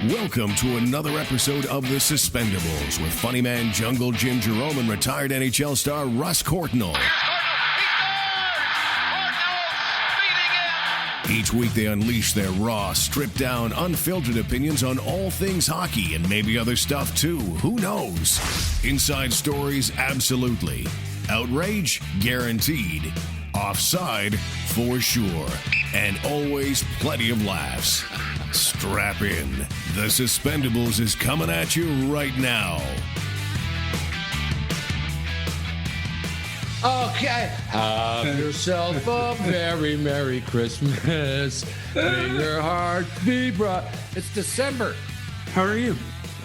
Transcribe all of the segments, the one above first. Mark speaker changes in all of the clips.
Speaker 1: Welcome to another episode of The Suspendables with funny man Jungle Jim Jerome and retired NHL star Russ Courtnall. Each week they unleash their raw, stripped down, unfiltered opinions on all things hockey and maybe other stuff too. Who knows? Inside stories, absolutely. Outrage, guaranteed. Offside, for sure. And always plenty of laughs. Strap in. The Suspendables is coming at you right now.
Speaker 2: Okay, have yourself a very Merry Christmas. May your heart be bright. It's December.
Speaker 3: How are you?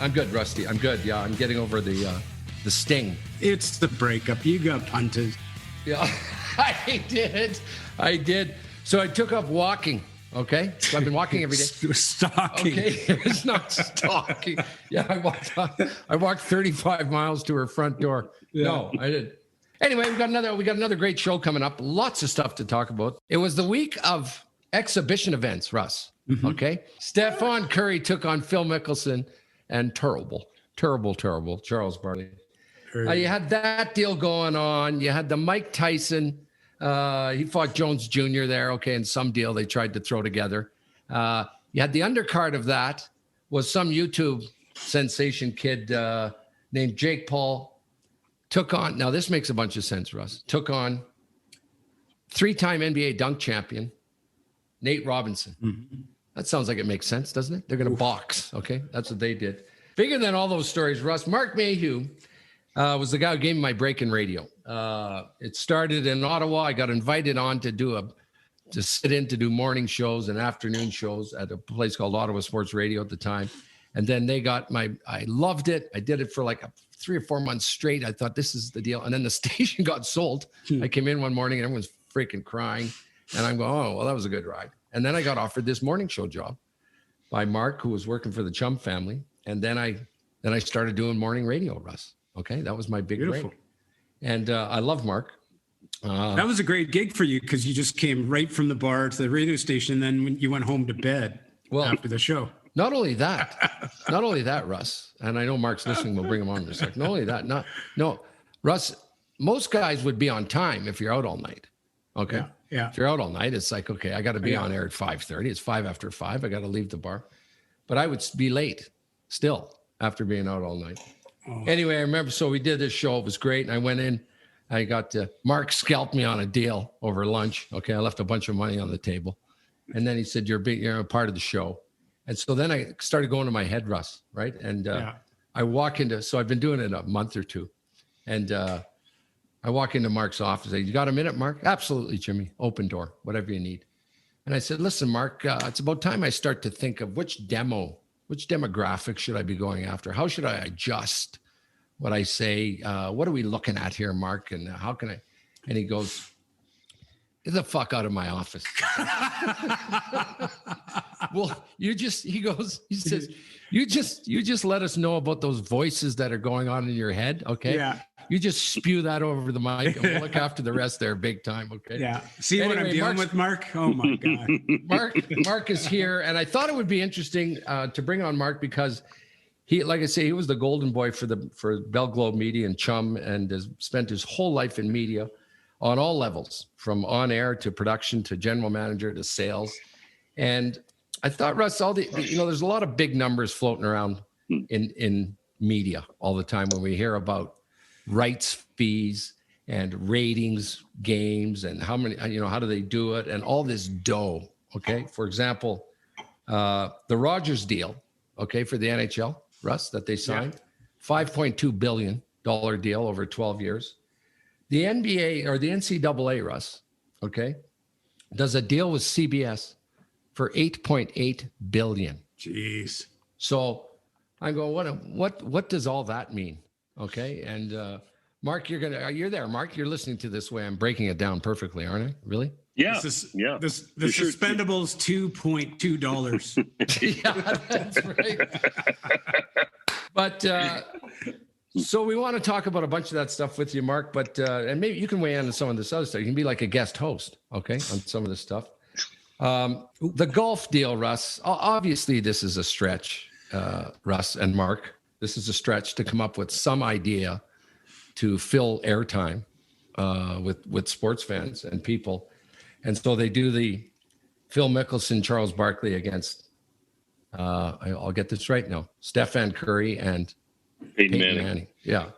Speaker 2: I'm good, Rusty. I'm good. Yeah, I'm getting over the sting.
Speaker 3: It's the breakup. You got punted.
Speaker 2: Yeah, I did. So I took up walking. Okay, so I've been walking every day.
Speaker 3: Stalking.
Speaker 2: Okay, it's not stalking. Yeah, I walked 35 miles to her front door. Yeah. No, I didn't. Anyway, we got another great show coming up. Lots of stuff to talk about. It was the week of exhibition events, Russ. Mm-hmm. Okay, Steph Curry took on Phil Mickelson and terrible Charles Barkley. You had that deal going on. You had the Mike Tyson. He fought Jones Jr. there, okay, in some deal they tried to throw together. You had the undercard of that was some YouTube sensation kid named Jake Paul took on, now this makes a bunch of sense, Russ, took on three-time NBA dunk champion Nate Robinson. Mm-hmm. That sounds like it makes sense, doesn't it? They're going to box, okay? That's what they did. Bigger than all those stories, Russ, Mark Maheu was the guy who gave me my break in radio. It started in Ottawa. I got invited on to do morning shows and afternoon shows at a place called Ottawa Sports Radio at the time. And then they got I loved it. I did it for like 3 or 4 months straight. I thought this is the deal. And then the station got sold. I came in one morning and everyone's freaking crying. And I'm going, oh, well, that was a good ride. And then I got offered this morning show job by Mark, who was working for the Chum family. And then I started doing morning radio, Russ. Okay, that was my big break. And I love Mark.
Speaker 3: That was a great gig for you because you just came right from the bar to the radio station. And then when you went home to bed after the show.
Speaker 2: Not only that, Russ, and I know Mark's listening, we'll bring him on in a sec. Not only that, Russ, most guys would be on time if you're out all night. Okay.
Speaker 3: Yeah.
Speaker 2: If you're out all night, it's like, okay, I got to be on air at 5:30. It's 5 after 5. I got to leave the bar. But I would be late still after being out all night. Oh. Anyway, I remember, so we did this show. It was great. And I went in, Mark scalped me on a deal over lunch. Okay. I left a bunch of money on the table. And then he said, you're a part of the show. And so then I started going to my head, Russ, right? And I walk into, so I've been doing it a month or two. And I walk into Mark's office. I say, you got a minute, Mark? Absolutely, Jimmy. Open door, whatever you need. And I said, listen, Mark, it's about time I start to think of which demographic should I be going after? How should I adjust what I say? What are we looking at here, Mark? And how can I? And he goes, get the fuck out of my office. Well, he says, you just let us know about those voices that are going on in your head. Okay. Yeah. You just spew that over the mic and we'll look after the rest there big time. Okay.
Speaker 3: Yeah. See anyway, what I'm dealing with, Mark? Oh my God.
Speaker 2: Mark is here. And I thought it would be interesting to bring on Mark because he, like I say, he was the golden boy for Bell Globe Media and Chum and has spent his whole life in media on all levels, from on air to production to general manager to sales. And I thought, Russ, there's a lot of big numbers floating around in media all the time when we hear about rights fees and ratings games and how many, how do they do it and all this dough. Okay. For example, the Rogers deal, okay, for the NHL, Russ, that they signed, $5.2 billion deal over 12 years. The NBA or the NCAA, Russ, okay, does a deal with CBS for $8.8 billion.
Speaker 3: Jeez.
Speaker 2: So I go, what does all that mean? Okay. And Mark, you're there. Mark, you're listening to this way. I'm breaking it down perfectly, aren't I? Really?
Speaker 4: Yeah.
Speaker 3: The Suspendables $2.2.
Speaker 2: Yeah, that's right. But so we want to talk about a bunch of that stuff with you, Mark, but and maybe you can weigh in on some of this other stuff. You can be like a guest host, okay, on some of this stuff. The golf deal, Russ, obviously this is a stretch. Russ and Mark, this is a stretch to come up with some idea to fill airtime with sports fans and people. And so they do the Phil Mickelson, Charles Barkley against, I'll get this right now, Steph Curry and Peyton Manning. Yeah.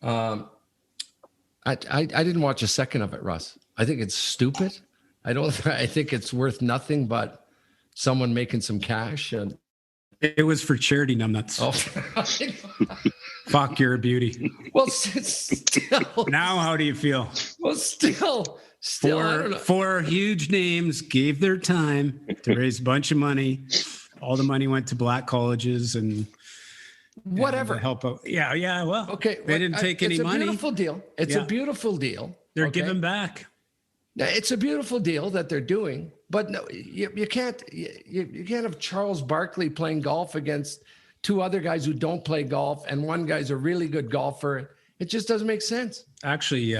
Speaker 2: I didn't watch a second of it, Russ. I think it's stupid. I think it's worth nothing but someone making some cash. And
Speaker 3: it was for charity, numbnuts. Oh. Fuck, you're a beauty.
Speaker 2: Well, still.
Speaker 3: Now, how do you feel?
Speaker 2: Well, still.
Speaker 3: Four huge names gave their time to raise a bunch of money. All the money went to black colleges and
Speaker 2: whatever.
Speaker 3: Help out. Yeah. Well,
Speaker 2: okay.
Speaker 3: They didn't take any money.
Speaker 2: It's a beautiful deal. It's a beautiful deal.
Speaker 3: They're giving back.
Speaker 2: It's a beautiful deal that they're doing, but no, you can't have Charles Barkley playing golf against two other guys who don't play golf, and one guy's a really good golfer. It just doesn't make sense.
Speaker 3: Actually,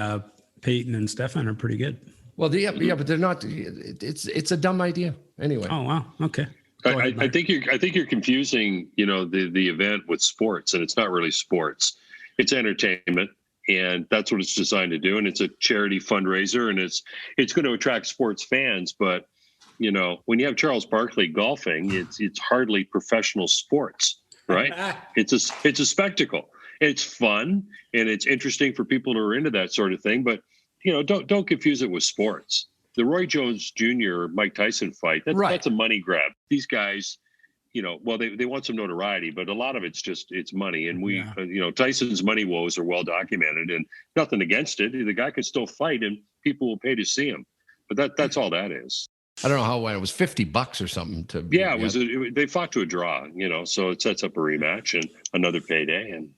Speaker 3: Peyton and Stefan are pretty good.
Speaker 2: Well, but they're not. It's a dumb idea anyway.
Speaker 3: Oh wow, okay.
Speaker 4: I think you're confusing, the event with sports, and it's not really sports. It's entertainment, and that's what it's designed to do. And it's a charity fundraiser, and it's going to attract sports fans. But when you have Charles Barkley golfing, it's hardly professional sports, right? It's a spectacle. It's fun and it's interesting for people who are into that sort of thing. But don't confuse it with sports. The Roy Jones Jr. Mike Tyson fight, that's a money grab. These guys, they want some notoriety, but a lot of it's money. And Tyson's money woes are well documented, and nothing against it. The guy can still fight, and people will pay to see him. But that's all that is.
Speaker 2: I don't know how it was $50 or something to.
Speaker 4: Yeah, they fought to a draw. So it sets up a rematch and another payday, and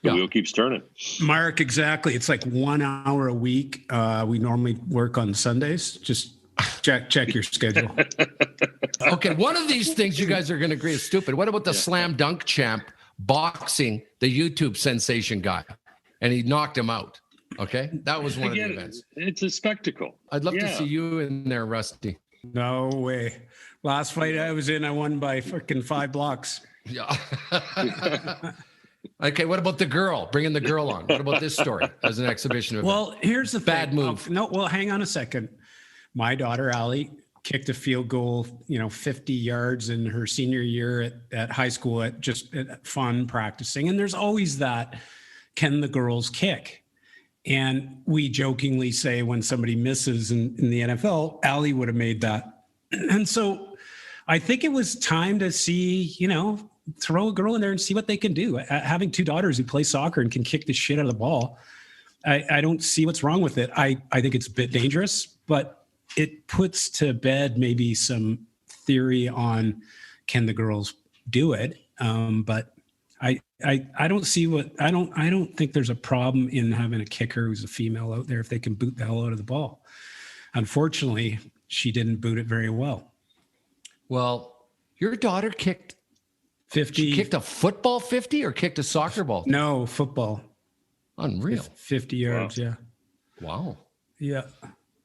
Speaker 4: the wheel keeps turning.
Speaker 3: Mark, exactly. It's like 1 hour a week. We normally work on Sundays. Just check your schedule.
Speaker 2: Okay, one of these things you guys are going to agree is stupid. What about the slam dunk champ boxing the YouTube sensation guy? And he knocked him out. Okay, that was one of the events.
Speaker 4: It's a spectacle.
Speaker 2: I'd love to see you in there, Rusty.
Speaker 3: No way. Last fight I was in, I won by freaking 5 blocks.
Speaker 2: Yeah. Okay, what about the girl? Bringing the girl on. What about this story as an exhibition event?
Speaker 3: Well, here's the
Speaker 2: bad move.
Speaker 3: Hang on a second. My daughter, Allie, kicked a field goal, 50 yards in her senior year at high school at fun practicing. And there's always that, can the girls kick? And we jokingly say when somebody misses in the NFL, Allie would have made that. And so I think it was time to see, throw a girl in there and see what they can do. Having 2 daughters who play soccer and can kick the shit out of the ball, I don't see what's wrong with it. I think it's a bit dangerous, but it puts to bed maybe some theory on can the girls do it. But I don't see I don't think there's a problem in having a kicker who's a female out there if they can boot the hell out of the ball. Unfortunately, she didn't boot it very well.
Speaker 2: Well, your daughter kicked
Speaker 3: 50.
Speaker 2: She kicked a football 50 or kicked a soccer ball?
Speaker 3: No, football.
Speaker 2: Unreal.
Speaker 3: 50 yards,
Speaker 4: wow.
Speaker 3: Yeah.
Speaker 2: Wow.
Speaker 3: Yeah.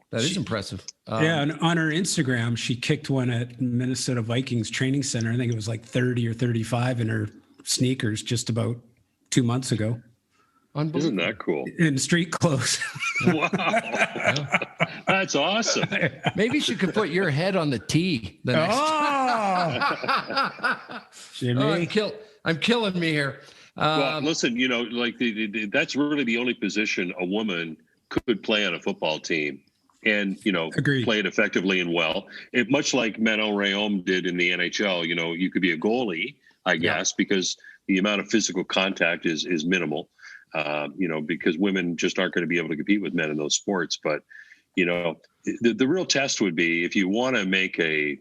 Speaker 2: That is impressive.
Speaker 3: And on her Instagram, she kicked one at Minnesota Vikings training center. I think it was like 30 or 35 in her sneakers just about 2 months ago.
Speaker 4: Isn't that cool?
Speaker 3: In street clothes.
Speaker 4: Wow. That's awesome.
Speaker 2: Maybe she could put your head on the tee the next time.
Speaker 3: Jimmy.
Speaker 2: I'm killing me here.
Speaker 4: Well, listen, that's really the only position a woman could play on a football team and,
Speaker 3: Agreed.
Speaker 4: Play it effectively and well. Much like Manon Rhéaume did in the NHL, you could be a goalie, I guess, because the amount of physical contact is minimal. Because women just aren't going to be able to compete with men in those sports. But, the real test would be if you want to make a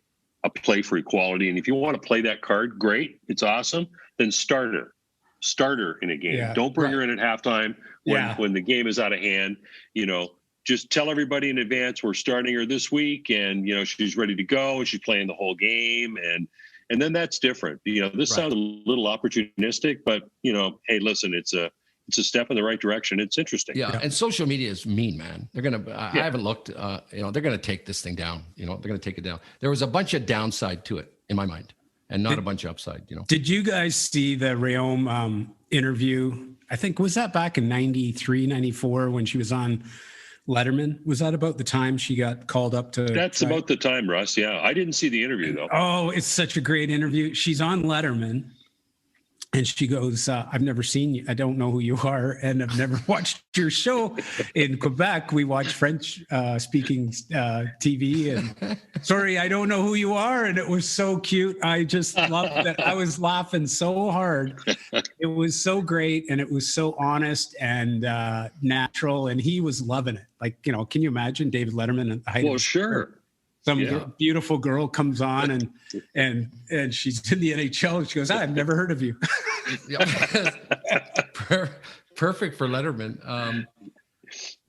Speaker 4: play for equality, and if you want to play that card, great, it's awesome, then start her in a game.
Speaker 3: Yeah,
Speaker 4: don't bring her in at halftime when the game is out of hand. Just tell everybody in advance we're starting her this week, and she's ready to go, and she's playing the whole game, and then that's different. This sounds a little opportunistic, but hey, listen, it's a step in the right direction. It's interesting.
Speaker 2: Yeah. And social media is mean, man. They're going to, I haven't looked, they're going to take this thing down. They're going to take it down. There was a bunch of downside to it in my mind. and not a bunch of upside, you know.
Speaker 3: Did you guys see the Rayom interview? I think, was that back in 93, 94 when she was on Letterman? Was that about the time she got called up to?
Speaker 4: That's about the time, Russ. Yeah. I didn't see the interview though.
Speaker 3: Oh, it's such a great interview. She's on Letterman. And she goes, I've never seen you. I don't know who you are. And I've never watched your show. In Quebec, we watch French speaking TV. And sorry, I don't know who you are. And it was so cute. I just loved it. I was laughing so hard. It was so great. And it was so honest and natural. And he was loving it. Like, you know, can you imagine David Letterman at the height?
Speaker 4: Well, sure.
Speaker 3: Some beautiful girl comes on and she's in the NHL. And she goes, I've never heard of you.
Speaker 2: Perfect for Letterman.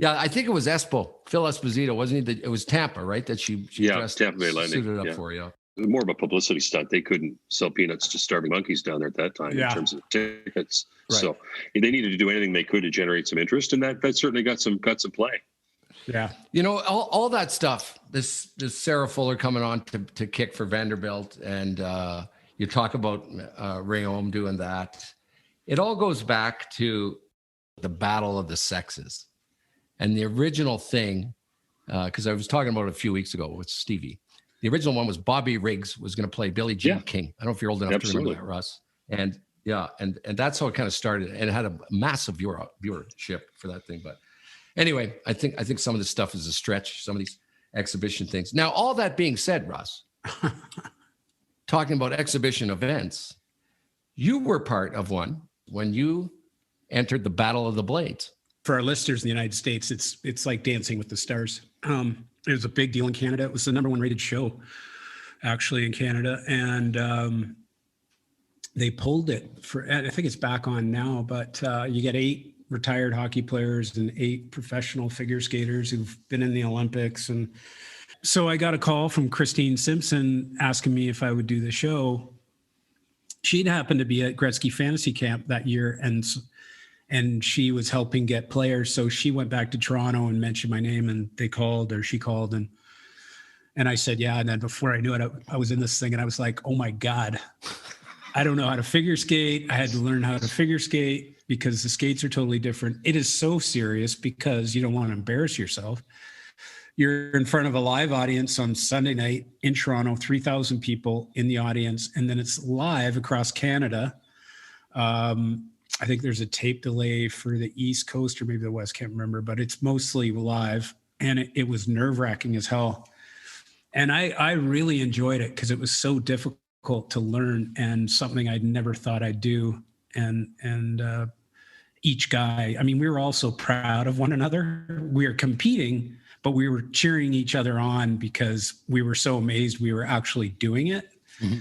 Speaker 2: I think it was Phil Esposito, wasn't he? It was Tampa, right? That she dressed,
Speaker 4: Tampa Bay Lightning,
Speaker 2: suited up for you.
Speaker 4: It was more of a publicity stunt. They couldn't sell peanuts to starving monkeys down there at that time in terms of tickets. Right. So they needed to do anything they could to generate some interest, and that certainly got some play.
Speaker 3: Yeah.
Speaker 2: You know, all that stuff, this Sarah Fuller coming on to kick for Vanderbilt, and you talk about Rayom doing that. It all goes back to the battle of the sexes. And the original thing, because I was talking about it a few weeks ago with Stevie, the original one was Bobby Riggs was going to play Billie Jean King. I don't know if you're old enough to remember that, Russ. And and that's how it kind of started. And it had a massive viewership for that thing. But anyway, I think some of this stuff is a stretch, some of these exhibition things. Now, all that being said, Russ, talking about exhibition events, you were part of one when you entered the Battle of the Blades.
Speaker 3: For our listeners in the United States, it's like Dancing with the Stars. It was a big deal in Canada. It was the #1 rated show, actually, in Canada. And they pulled it I think it's back on now, but you get 8 retired hockey players and 8 professional figure skaters who've been in the Olympics. And so I got a call from Christine Simpson asking me if I would do the show. She'd happened to be at Gretzky Fantasy Camp that year, and she was helping get players. So she went back to Toronto and mentioned my name, and she called, and I said, yeah. And then before I knew it, I was in this thing, and I was like, oh my God, I don't know how to figure skate. I had to learn how to figure skate because the skates are totally different. It is so serious because you don't want to embarrass yourself. You're in front of a live audience on Sunday night in Toronto, 3,000 people in the audience, and then it's live across Canada. I think there's a tape delay for the East Coast or maybe the West, can't remember, but it's mostly live, and it was nerve-wracking as hell. And I really enjoyed it because it was so difficult to learn and something I'd never thought I'd do. And each guy, I mean, we were all so proud of one another. We were competing, but we were cheering each other on because we were so amazed we were actually doing it. Mm-hmm.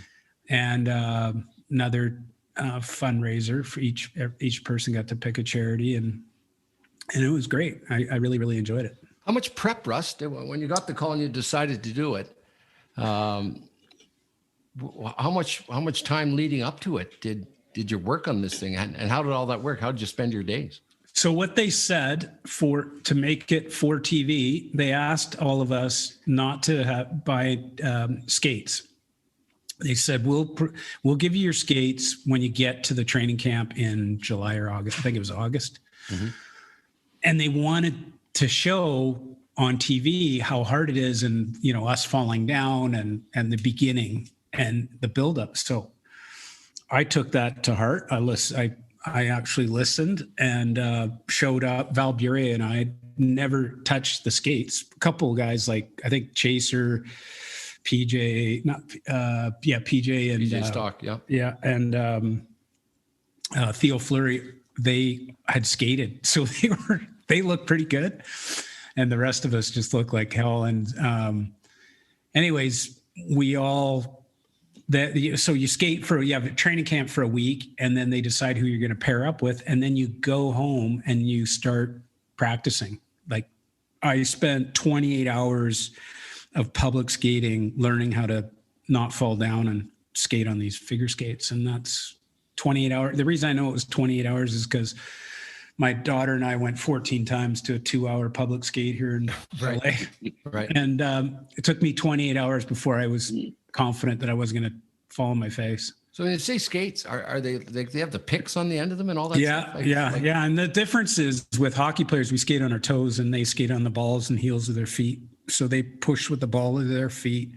Speaker 3: And another fundraiser for each person got to pick a charity, and it was great. I really, really enjoyed it.
Speaker 2: How much prep, Russ, when you got the call and you decided to do it? How much time leading up to it did you work on this thing, and how did all that work? How did you spend your days?
Speaker 3: So what they said to make it for TV, they asked all of us not to buy skates. They said, we'll give you your skates when you get to the training camp in July or August. I think it was August. Mm-hmm. And they wanted to show on TV how hard it is, and us falling down and the beginning and the buildup. So I took that to heart. I actually listened and showed up. Val Bure and I never touched the skates. A couple of guys, like I think Chaser, PJ and
Speaker 2: Stock,
Speaker 3: and Theo Fleury. They had skated, so they looked pretty good, and the rest of us just looked like hell. And anyways, so you skate you have a training camp for a week, and then they decide who you're going to pair up with, and then you go home and you start practicing. Like I spent 28 hours of public skating, learning how to not fall down and skate on these figure skates. And that's 28 hours. The reason I know it was 28 hours is because my daughter and I went 14 times to a 2-hour public skate here in LA.
Speaker 2: Right.
Speaker 3: And it took me 28 hours before I was confident that I was going to fall on my face.
Speaker 2: So when you say skates, are they have the picks on the end of them and all that
Speaker 3: Yeah,
Speaker 2: stuff?
Speaker 3: yeah. And the difference is with hockey players, we skate on our toes and they skate on the balls and heels of their feet. So they push with the ball of their feet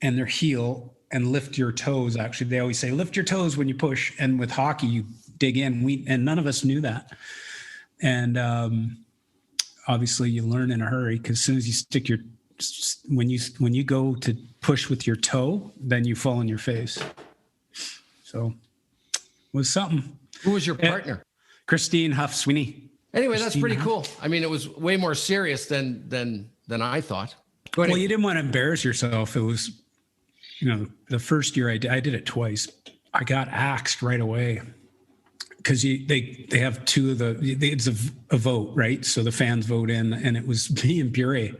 Speaker 3: and their heel and lift your toes. Actually, they always say, lift your toes when you push. And with hockey, you dig in. And none of us knew that. And obviously you learn in a hurry because as soon as you stick when you go to push with your toe, then you fall on your face. So it was something.
Speaker 2: Who was your partner?
Speaker 3: Christine Huff Sweeney.
Speaker 2: Anyway, that's pretty cool. I mean, it was way more serious than I thought.
Speaker 3: Well, you didn't want to embarrass yourself. It was, the first year I did it twice. I got axed right away because they have two of it's a vote, right? So the fans vote in, and it was me and Bure,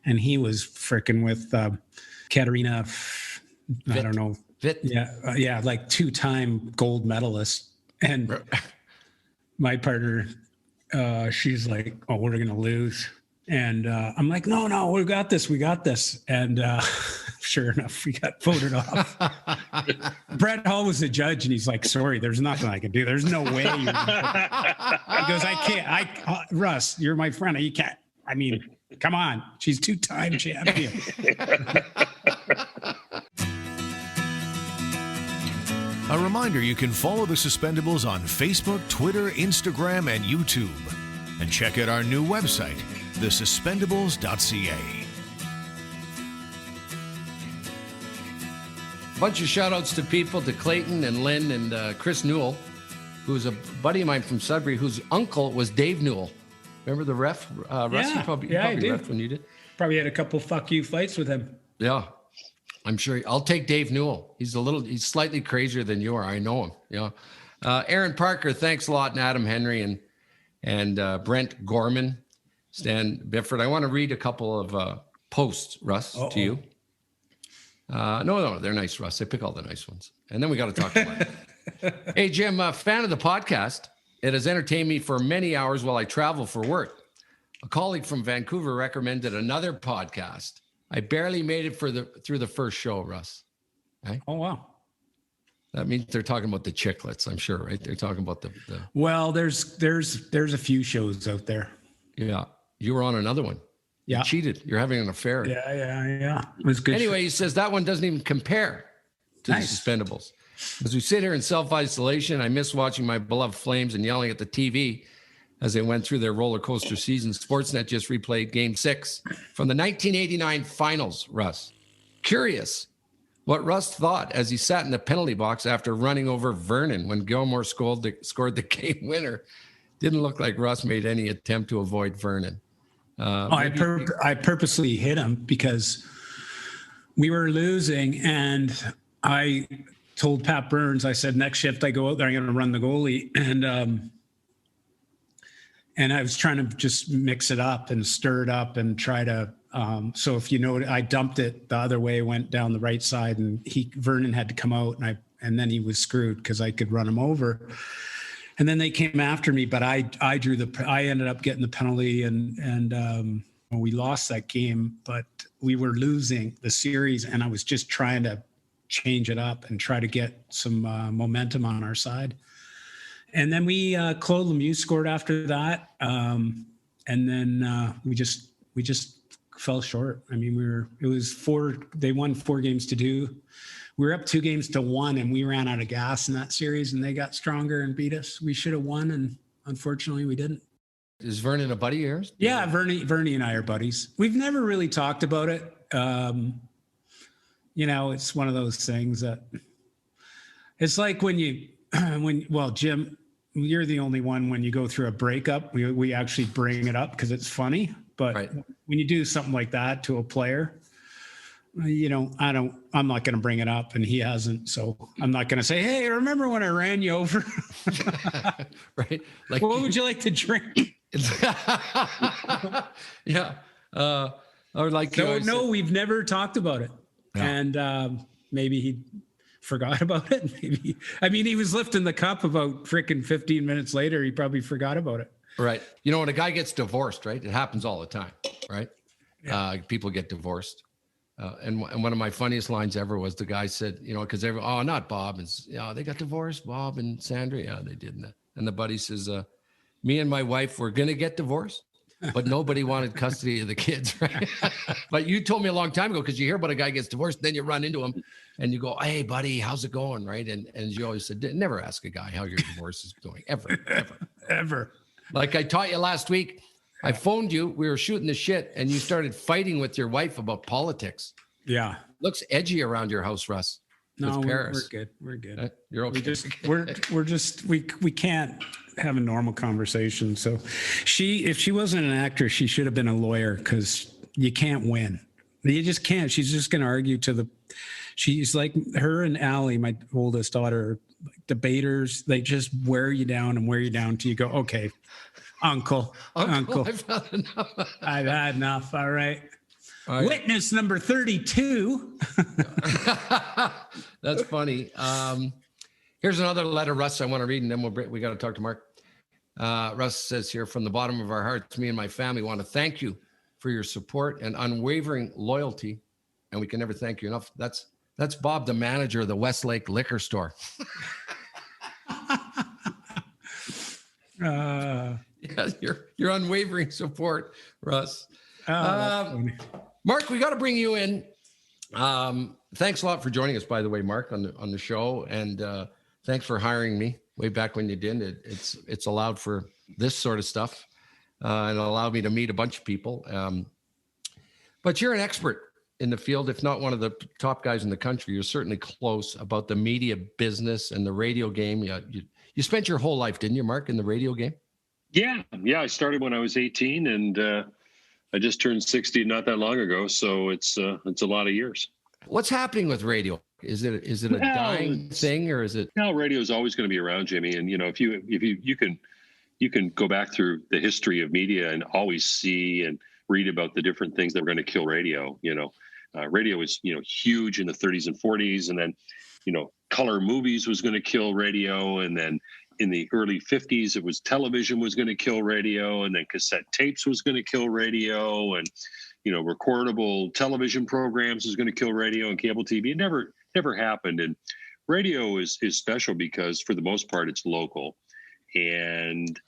Speaker 3: and he was freaking with Katarina. I don't know. Yeah, like 2-time gold medalist, and my partner, she's like, "Oh, we're gonna lose," and I'm like, "No, we got this," and sure enough, we got voted off. Brett Hall was the judge, and he's like, "Sorry, there's nothing I can do. There's no way." He goes, "I can't. Russ, you're my friend. You can't. I mean, come on. She's 2-time champion."
Speaker 1: A reminder, you can follow the Suspendables on Facebook, Twitter, Instagram, and YouTube. And check out our new website, thesuspendables.ca.
Speaker 2: Bunch of shout outs to people, to Clayton and Lynn and Chris Newell, who's a buddy of mine from Sudbury, whose uncle was Dave Newell. Remember the ref? Russ, you probably refed when you did.
Speaker 3: Probably had a couple fuck you fights with him.
Speaker 2: Yeah. I'm sure I'll take Dave Newell. He's slightly crazier than you are. I know him. Yeah. Aaron Parker, thanks a lot. And Adam Henry and Brent Gorman, Stan Bifford. I want to read a couple of posts, Russ, to you. No, they're nice, Russ. I pick all the nice ones. And then we got to talk about it. Hey, Jim, fan of the podcast. It has entertained me for many hours while I travel for work. A colleague from Vancouver recommended another podcast. I barely made it through the first show, Russ. Okay?
Speaker 3: Oh, wow.
Speaker 2: That means they're talking about the chicklets, I'm sure, right? They're talking about the
Speaker 3: Well, there's a few shows out there.
Speaker 2: Yeah. You were on another one.
Speaker 3: Yeah.
Speaker 2: You cheated. You're having an affair.
Speaker 3: Yeah. It was good.
Speaker 2: Anyway, he says that one doesn't even compare to the Suspendables. As we sit here in self-isolation, I miss watching my beloved Flames and yelling at the TV as they went through their roller coaster season. Sportsnet just replayed Game 6 from the 1989 finals, Russ. Curious what Russ thought as he sat in the penalty box after running over Vernon when Gilmore scored the game winner. Didn't look like Russ made any attempt to avoid Vernon.
Speaker 3: I purposely hit him because we were losing, and I told Pat Burns, I said, next shift I go out there, I'm going to run the goalie. And I was trying to just mix it up and stir it up and try to, so if you know, I dumped it the other way, went down the right side, and Vernon had to come out, and then he was screwed because I could run him over. And then they came after me, but I ended up getting the penalty, and we lost that game, but we were losing the series, and I was just trying to change it up and try to get some momentum on our side. And then Claude Lemieux scored after that. And then we just fell short. I mean, they won 4 games to 2. We were up 2 games to 1, and we ran out of gas in that series, and they got stronger and beat us. We should have won, and unfortunately we didn't.
Speaker 2: Is Vernon a buddy of yours?
Speaker 3: Yeah, Vernie and I are buddies. We've never really talked about it. It's one of those things that it's like Jim, you're the only one when you go through a breakup, we actually bring it up because it's funny. But when you do something like that to a player, I'm not going to bring it up, and he hasn't. So I'm not going to say, hey, remember when I ran you over?
Speaker 2: Right. Like,
Speaker 3: what would you like to drink?
Speaker 2: Yeah. Or like,
Speaker 3: no, we've never talked about it. Yeah. And maybe he forgot about it. Maybe, he was lifting the cup about freaking 15 minutes later. He probably forgot about it.
Speaker 2: Right. When a guy gets divorced, right? It happens all the time, right? Yeah. People get divorced. And one of my funniest lines ever was the guy said, you know, because oh, not Bob. And yeah, they got divorced, Bob and Sandra. Yeah, they did. And the buddy says, me and my wife were going to get divorced, but nobody wanted custody of the kids, right? But you told me a long time ago, because you hear about a guy gets divorced, then you run into him and you go, hey, buddy, how's it going, right? And you always said, never ask a guy how your divorce is going, ever. Like I taught you last week, I phoned you, we were shooting the shit, and you started fighting with your wife about politics.
Speaker 3: Yeah.
Speaker 2: Looks edgy around your house, Russ.
Speaker 3: No, we're good. We're good.
Speaker 2: You're okay.
Speaker 3: We can't have a normal conversation. So if she wasn't an actress, she should have been a lawyer, because you can't win. You just can't. She's just going to argue she's like her and Allie, my oldest daughter, debaters. They just wear you down till you go, okay, uncle. I've had enough. I've had enough. All right. Witness number 32.
Speaker 2: That's funny. Here's another letter, Russ, I want to read, and then we got to talk to Mark. Russ says here, from the bottom of our hearts, me and my family want to thank you for your support and unwavering loyalty. And we can never thank you enough. That's Bob, the manager of the Westlake liquor store. Yeah, your unwavering support, Russ. Mark, we got to bring you in. Thanks a lot for joining us, by the way, Mark, on the show, and thanks for hiring me way back when you did. It's allowed for this sort of stuff, and it allowed me to meet a bunch of people. But you're an expert in the field, if not one of the top guys in the country. You're certainly close about the media business and the radio game. You spent your whole life, didn't you, Mark, in the radio game? Yeah. I started when I was 18, and I just turned 60 not that long ago, so it's a lot of years. What's happening with radio? Is it a dying thing, or is it? No, radio is always going to be around, Jimmy. And if you can go back through the history of media and always see and read about the different things that were going to kill radio. Radio was huge in the 30s and 40s, and then color movies was going to kill radio, and then in the early 50s, it was television was going to kill radio, and then cassette tapes was going to kill radio, and recordable television programs was going to kill radio, and cable TV. It never happened. And radio is special because for the most part it's local. And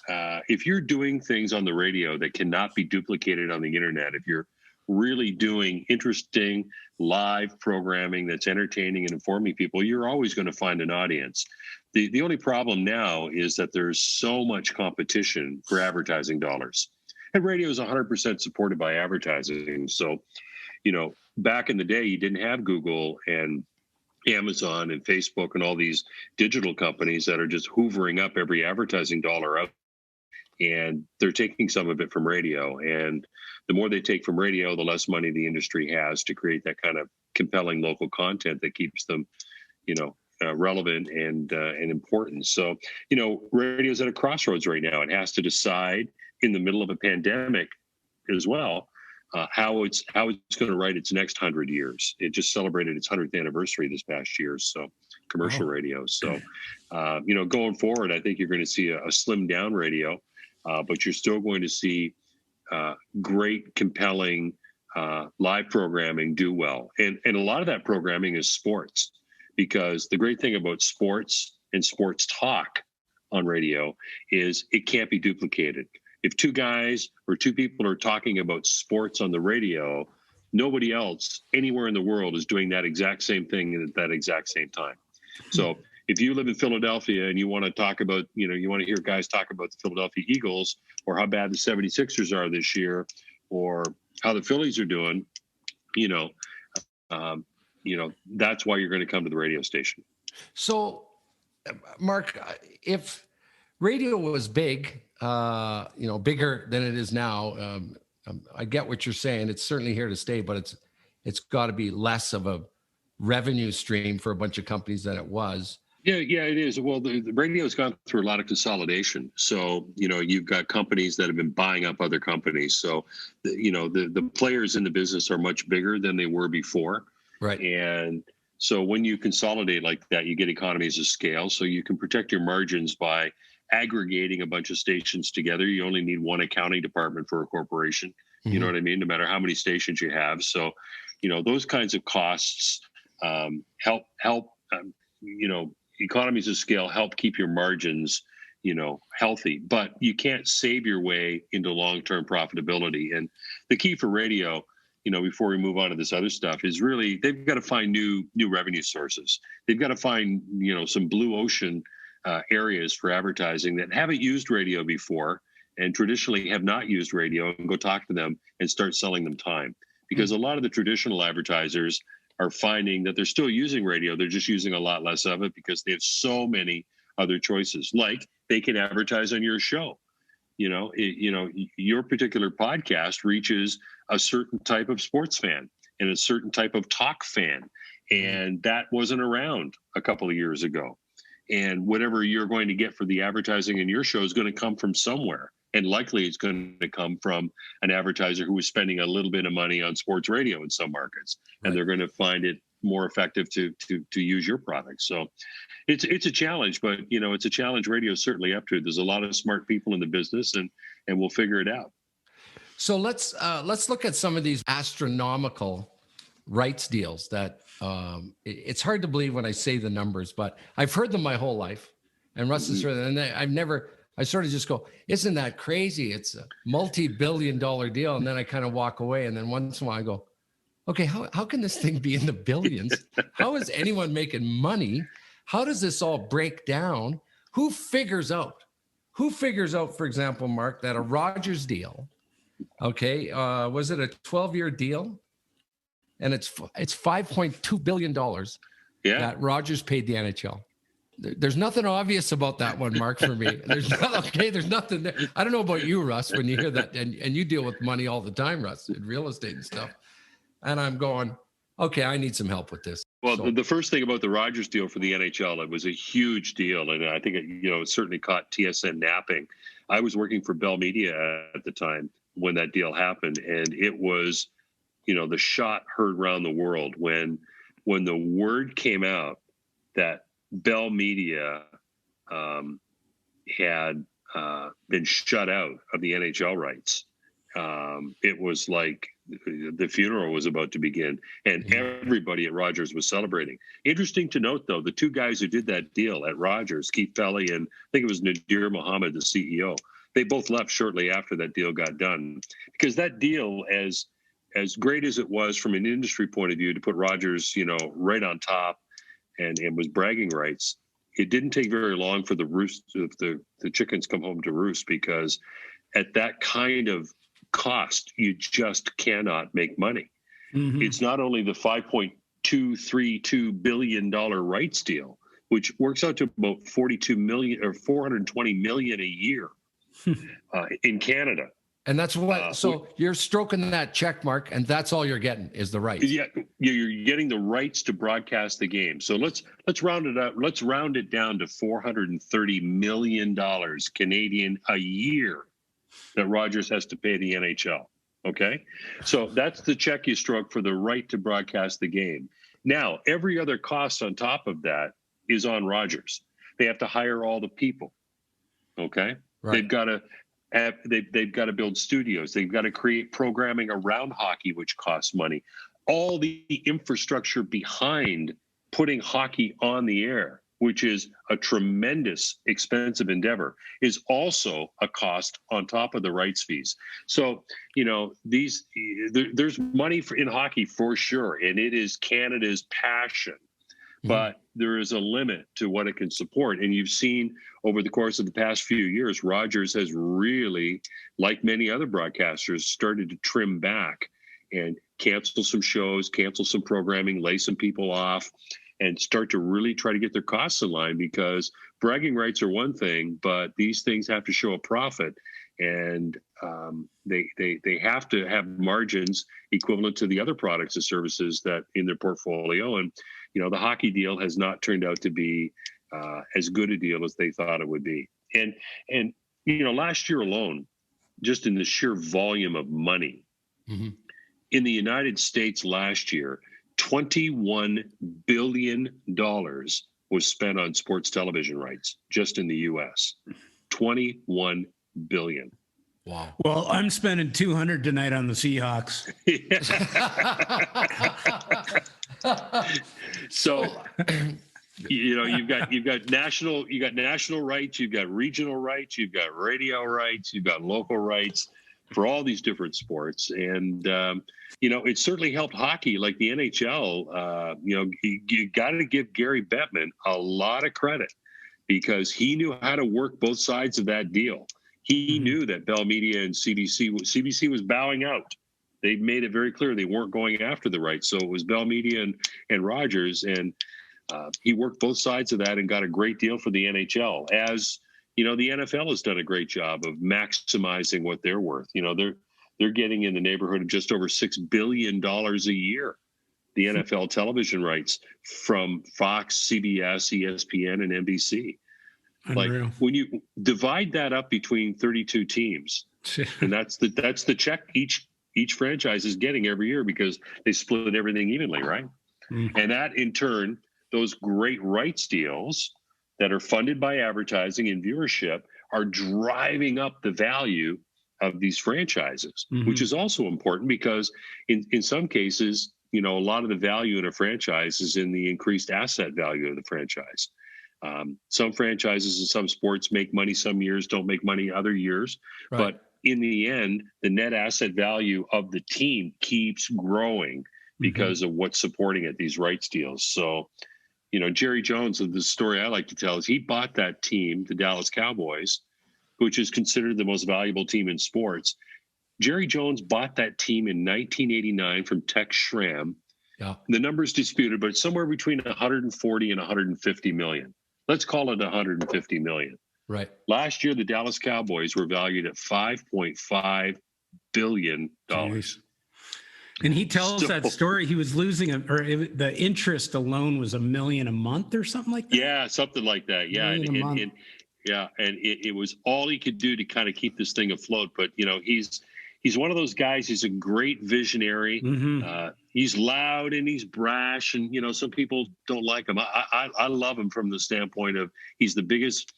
Speaker 2: if you're doing things on the radio that cannot be duplicated on the internet, if you're really doing interesting live programming that's entertaining and informing people, you're always going to find an audience. The only problem now is that there's so much competition for advertising dollars. And radio is 100% supported by advertising. So, back in the day, you didn't have Google and Amazon and Facebook and all these digital companies that are just hoovering up every advertising dollar out. And they're taking some of it from radio. And the more they take from radio, the less money the industry has to create that kind of compelling local content that keeps them, relevant and important. So, radio's at a crossroads right now. It has to decide in the middle of a pandemic as well, how it's going to write its next 100 years. It just celebrated its 100th anniversary this past year. So commercial radio. So, going forward, I think you're going to see a slimmed down radio, but you're still going to see great, compelling live programming do well. And a lot of that programming is sports, because the great thing about sports and sports talk on radio is it can't be duplicated. If two guys or two people are talking about sports on the radio, nobody else anywhere in the world is doing that exact same thing at that exact same time. So if you live in Philadelphia and you want to talk about, you want to hear guys talk about the Philadelphia Eagles or how bad the 76ers are this year or how the Phillies are doing, that's why you're going to come to the radio station. So, Mark, if radio was big, bigger than it is now, I get what you're saying. It's certainly here to stay, but it's got to be less of a revenue stream for a bunch of companies than it was. Yeah, it is. Well, the radio's gone through a lot of consolidation. So, you've got companies that have been buying up other companies. So, the players in the business are much bigger than they were before. Right. And so when you consolidate like that, you get economies of scale. So you can protect your margins by aggregating a bunch of stations together. You only need one accounting department for a corporation. Mm-hmm. You know what I mean? No matter how many stations you have. So
Speaker 4: those kinds of costs help economies of scale help keep your margins healthy, but you can't save your way into long-term profitability. And the key for radio, before we move on to this other stuff, is really they've got to find new revenue sources. They've got to find some blue ocean areas for advertising that haven't used radio before and traditionally have not used radio, and go talk to them and start selling them time. Because a lot of the traditional advertisers are finding that they're still using radio. They're just using a lot less of it because they have so many other choices. Like they can advertise on your show. Your particular podcast reaches a certain type of sports fan and a certain type of talk fan. And that wasn't around a couple of years ago. And whatever you're going to get for the advertising in your show is going to come from somewhere. And likely it's going to come from an advertiser who is spending a little bit of money on sports radio in some markets. Right. And they're going to find it more effective to use your product. So it's a challenge, but it's a challenge radio is certainly up to. There's a lot of smart people in the business, and we'll figure it out.
Speaker 2: So let's look at some of these astronomical rights deals that it's hard to believe when I say the numbers, but I've heard them my whole life. And Russ has heard them, and I sort of just go, isn't that crazy? It's a multi-billion-dollar deal. And then I kind of walk away. And then once in a while I go, okay, how can this thing be in the billions? How is anyone making money? How does this all break down? Who figures out, for example, Mark, that a Rogers deal, okay, was it a 12-year deal? And it's $5.2 billion that Rogers paid the NHL. There's nothing obvious about that one, Mark, for me. There's nothing there. I don't know about you, Russ, when you hear that, and you deal with money all the time, Russ, in real estate and stuff. And I'm going, okay, I need some help with this.
Speaker 4: Well, the first thing about the Rogers deal for the NHL, it was a huge deal. And I think it certainly caught TSN napping. I was working for Bell Media at the time when that deal happened. And it was, the shot heard around the world when the word came out that Bell Media had been shut out of the NHL rights. It was like the funeral was about to begin, and everybody at Rogers was celebrating. Interesting to note, though, the two guys who did that deal at Rogers, Keith Felly and I think it was Nadir Mohammed, the CEO, they both left shortly after that deal got done, because that deal, as great as it was from an industry point of view to put Rogers, right on top, and was bragging rights, it didn't take very long for the chickens come home to roost, because at that kind of cost, you just cannot make money. Mm-hmm. It's not only the $5.232 billion rights deal, which works out to about $42 million or $420 million a year in Canada.
Speaker 2: And that's what, so you're stroking that check mark, and that's all you're getting is the rights.
Speaker 4: Yeah, you're getting the rights to broadcast the game. So let's round it up. Let's round it down to $430 million Canadian a year that Rogers has to pay the NHL. Okay, so that's the check you stroke for the right to broadcast the game. Now, every other cost on top of that is on Rogers. They have to hire all the people. Okay, right. They've got to build studios. They've got to create programming around hockey, which costs money. All the infrastructure behind putting hockey on the air, which is a tremendous expensive endeavor, is also a cost on top of the rights fees. So, there's money in hockey for sure, and it is Canada's passion. But there is a limit to what it can support. And you've seen over the course of the past few years, Rogers has really, like many other broadcasters, started to trim back and cancel some shows, cancel some programming, lay some people off, and start to really try to get their costs in line, because bragging rights are one thing, but these things have to show a profit. And they have to have margins equivalent to the other products and services that in their portfolio. And the hockey deal has not turned out to be as good a deal as they thought it would be. And last year alone, just in the sheer volume of money in the United States last year, $21 billion was spent on sports television rights just in the U.S. $21 billion.
Speaker 2: Wow.
Speaker 3: Well, I'm spending 200 tonight on the Seahawks.
Speaker 4: So, you've got national rights, you've got regional rights, you've got radio rights, you've got local rights for all these different sports. And, it certainly helped hockey, like the NHL. You got to give Gary Bettman a lot of credit because he knew how to work both sides of that deal. He knew that Bell Media and CBC was bowing out. They made it very clear they weren't going after the rights. So it was Bell Media and Rogers. And he worked both sides of that and got a great deal for the NHL. As the NFL has done a great job of maximizing what they're worth. They're getting in the neighborhood of just over $6 billion a year, the NFL television rights from Fox, CBS, ESPN, and NBC.
Speaker 3: Unreal.
Speaker 4: Like when you divide that up between 32 teams, and that's the check each franchise is getting every year because they split everything evenly, right? And that in turn, those great rights deals that are funded by advertising and viewership are driving up the value of these franchises, which is also important because in some cases, a lot of the value in a franchise is in the increased asset value of the franchise. Some franchises and some sports make money some years, don't make money other years. Right. But in the end, the net asset value of the team keeps growing because of what's supporting it, these rights deals. So, Jerry Jones, the story I like to tell is he bought that team, the Dallas Cowboys, which is considered the most valuable team in sports. Jerry Jones bought that team in 1989 from Tex Schramm. Yeah. The number's disputed, but it's somewhere between 140 and 150 million. Let's call it 150 million.
Speaker 2: Right.
Speaker 3: Last
Speaker 4: year, the Dallas Cowboys were valued at $5.5 billion.
Speaker 3: Jeez. And he tells that story. He was losing the interest alone was $1 million a month or something like that.
Speaker 4: Yeah, something like that. Yeah, and it was all he could do to kind of keep this thing afloat. But he's one of those guys. He's a great visionary. He's loud and he's brash, and some people don't like him. I love him from the standpoint of he's the biggest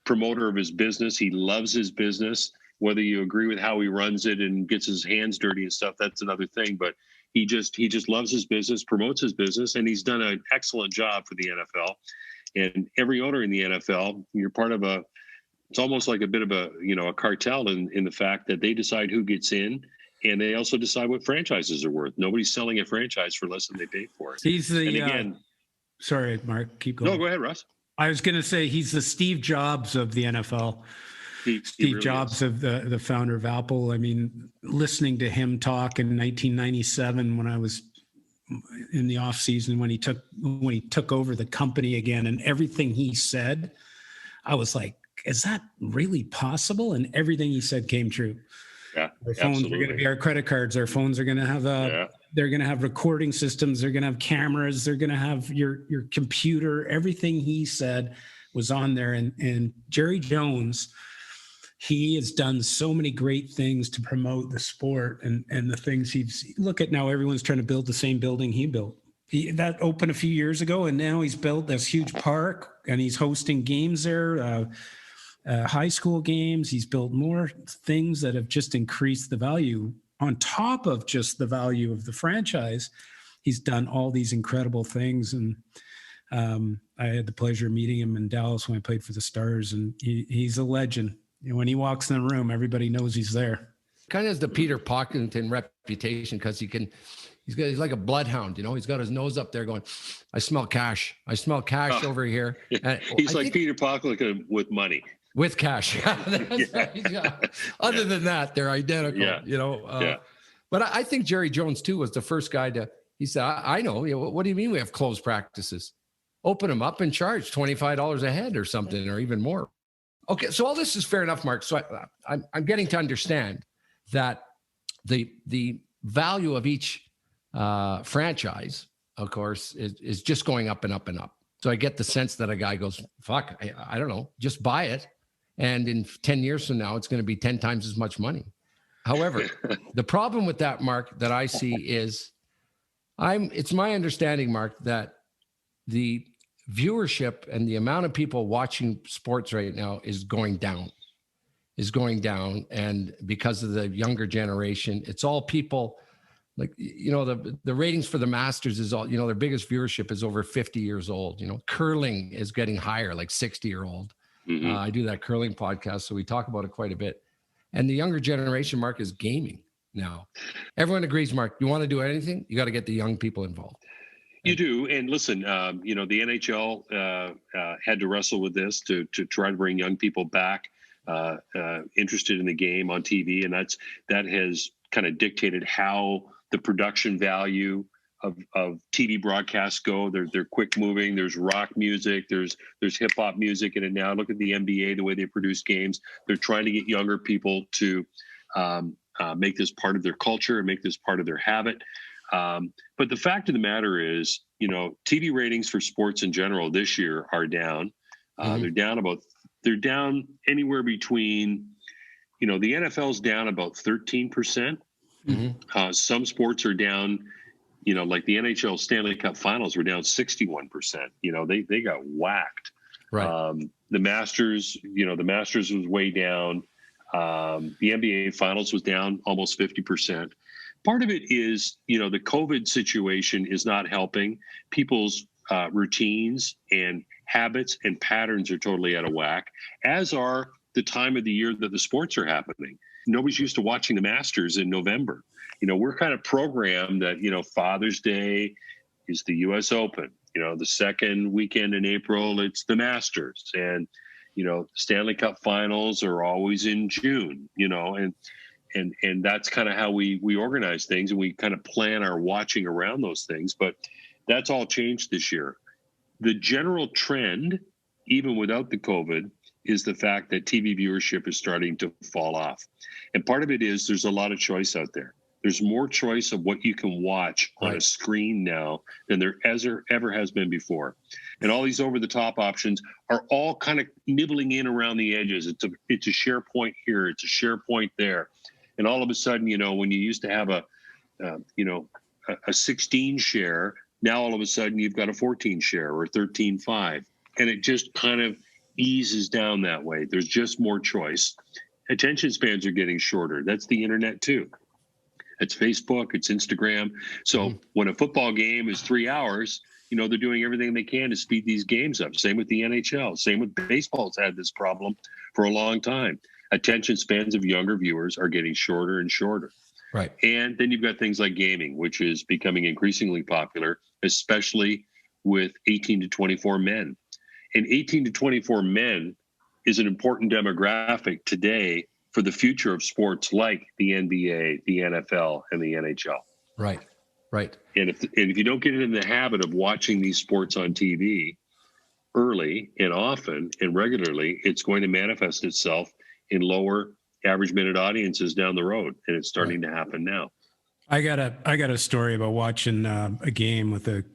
Speaker 4: promoter of his business. He loves his business. Whether you agree with how he runs it and gets his hands dirty and stuff, that's another thing. But he just loves his business, promotes his business, and he's done an excellent job for the NFL. And every owner in the NFL, you're part of it's almost like a bit of a cartel in the fact that they decide who gets in, and they also decide what franchises are worth. Nobody's selling a franchise for less than they paid for it.
Speaker 3: He's sorry, Mark, keep going.
Speaker 4: No, go ahead, Russ.
Speaker 3: I was going to say he's the Steve Jobs of the NFL. Steve really Jobs of the founder of Apple. I mean, listening to him talk in 1997 when I was in the off season, when he took over the company again, and everything he said, I was like, is that really possible? And everything he said came true.
Speaker 4: Yeah,
Speaker 3: our phones are going to be our credit cards. Our phones are going to have they're going to have recording systems. They're going to have cameras. They're going to have your computer. Everything he said was on there. And Jerry Jones, he has done so many great things to promote the sport and the things look at now. Everyone's trying to build the same building he built. That opened a few years ago, and now he's built this huge park, and he's hosting games there, high school games. He's built more things that have just increased the value on top of just the value of the franchise. He's done all these incredible things, and I had the pleasure of meeting him in Dallas when I played for the Stars, and he's a legend. When he walks in the room, everybody knows he's there.
Speaker 2: Kind of has the Peter Pocklington reputation because he's like a bloodhound, He's got his nose up there going, I smell cash. I smell cash over here. And
Speaker 4: he's like Peter Pocklington with money.
Speaker 2: With cash. Right. Other than that, they're identical, But I think Jerry Jones, too, was the first guy he said, I know. What do you mean we have closed practices? Open them up and charge $25 a head or something, or even more. Okay, so all this is fair enough, Mark. So I'm getting to understand that the value of each franchise, of course, is just going up and up and up. So I get the sense that a guy goes, fuck, I don't know, just buy it. And in 10 years from now, it's going to be 10 times as much money. However, the problem with that, Mark, that I see is it's my understanding, Mark, that the viewership and the amount of people watching sports right now is going down. is going down. And because of the younger generation, it's all people like, the ratings for the Masters is all, their biggest viewership is over 50 years old. Curling is getting higher, like 60-year-old.
Speaker 4: Mm-hmm.
Speaker 2: I do that curling podcast, so we talk about it quite a bit. And the younger generation, Mark, is gaming now. Everyone agrees, Mark, you want to do anything, you got to get the young people involved.
Speaker 4: You do. And listen, the NHL had to wrestle with this to try to bring young people back interested in the game on TV. And that has kind of dictated how the production value of TV broadcasts go. They're quick moving. There's rock music. There's hip hop music in it now. Look at the NBA, the way they produce games. They're trying to get younger people to make this part of their culture and make this part of their habit. But the fact of the matter is, TV ratings for sports in general this year are down. They're down anywhere between, the NFL's down about 13%. Mm-hmm. Some sports are down, like the NHL Stanley Cup Finals were down 61%. They got whacked.
Speaker 2: Right.
Speaker 4: The Masters was way down. The NBA Finals was down almost 50%. Part of it is, the COVID situation is not helping. People's routines and habits and patterns are totally out of whack, as are the time of the year that the sports are happening. Nobody's used to watching the Masters in November. We're kind of programmed that, Father's Day is the U.S. Open. The second weekend in April, it's the Masters. And, Stanley Cup Finals are always in June, and that's kind of how we organize things, and we kind of plan our watching around those things. But that's all changed this year. The general trend, even without the COVID, is the fact that TV viewership is starting to fall off. And part of it is there's a lot of choice out there. There's more choice of what you can watch on a screen now than there ever has been before. And all these over-the-top options are all kind of nibbling in around the edges. It's a share point here. It's a share point there. And all of a sudden, when you used to have a 16 share, now all of a sudden you've got a 14 share or 13.5. And it just kind of eases down that way. There's just more choice. Attention spans are getting shorter. That's the internet too. It's Facebook, it's Instagram. So when a football game is 3 hours, they're doing everything they can to speed these games up. Same with the NHL. Same with baseball. It's had this problem for a long time. Attention spans of younger viewers are getting shorter and shorter.
Speaker 2: Right.
Speaker 4: And then you've got things like gaming, which is becoming increasingly popular, especially with 18 to 24 men. And 18 to 24 men is an important demographic today for the future of sports like the NBA, the NFL, and the NHL.
Speaker 2: Right.
Speaker 4: And if you don't get in the habit of watching these sports on TV early and often and regularly, it's going to manifest itself in lower average minute audiences down the road. And it's starting to happen now.
Speaker 3: I got a story about watching a game with a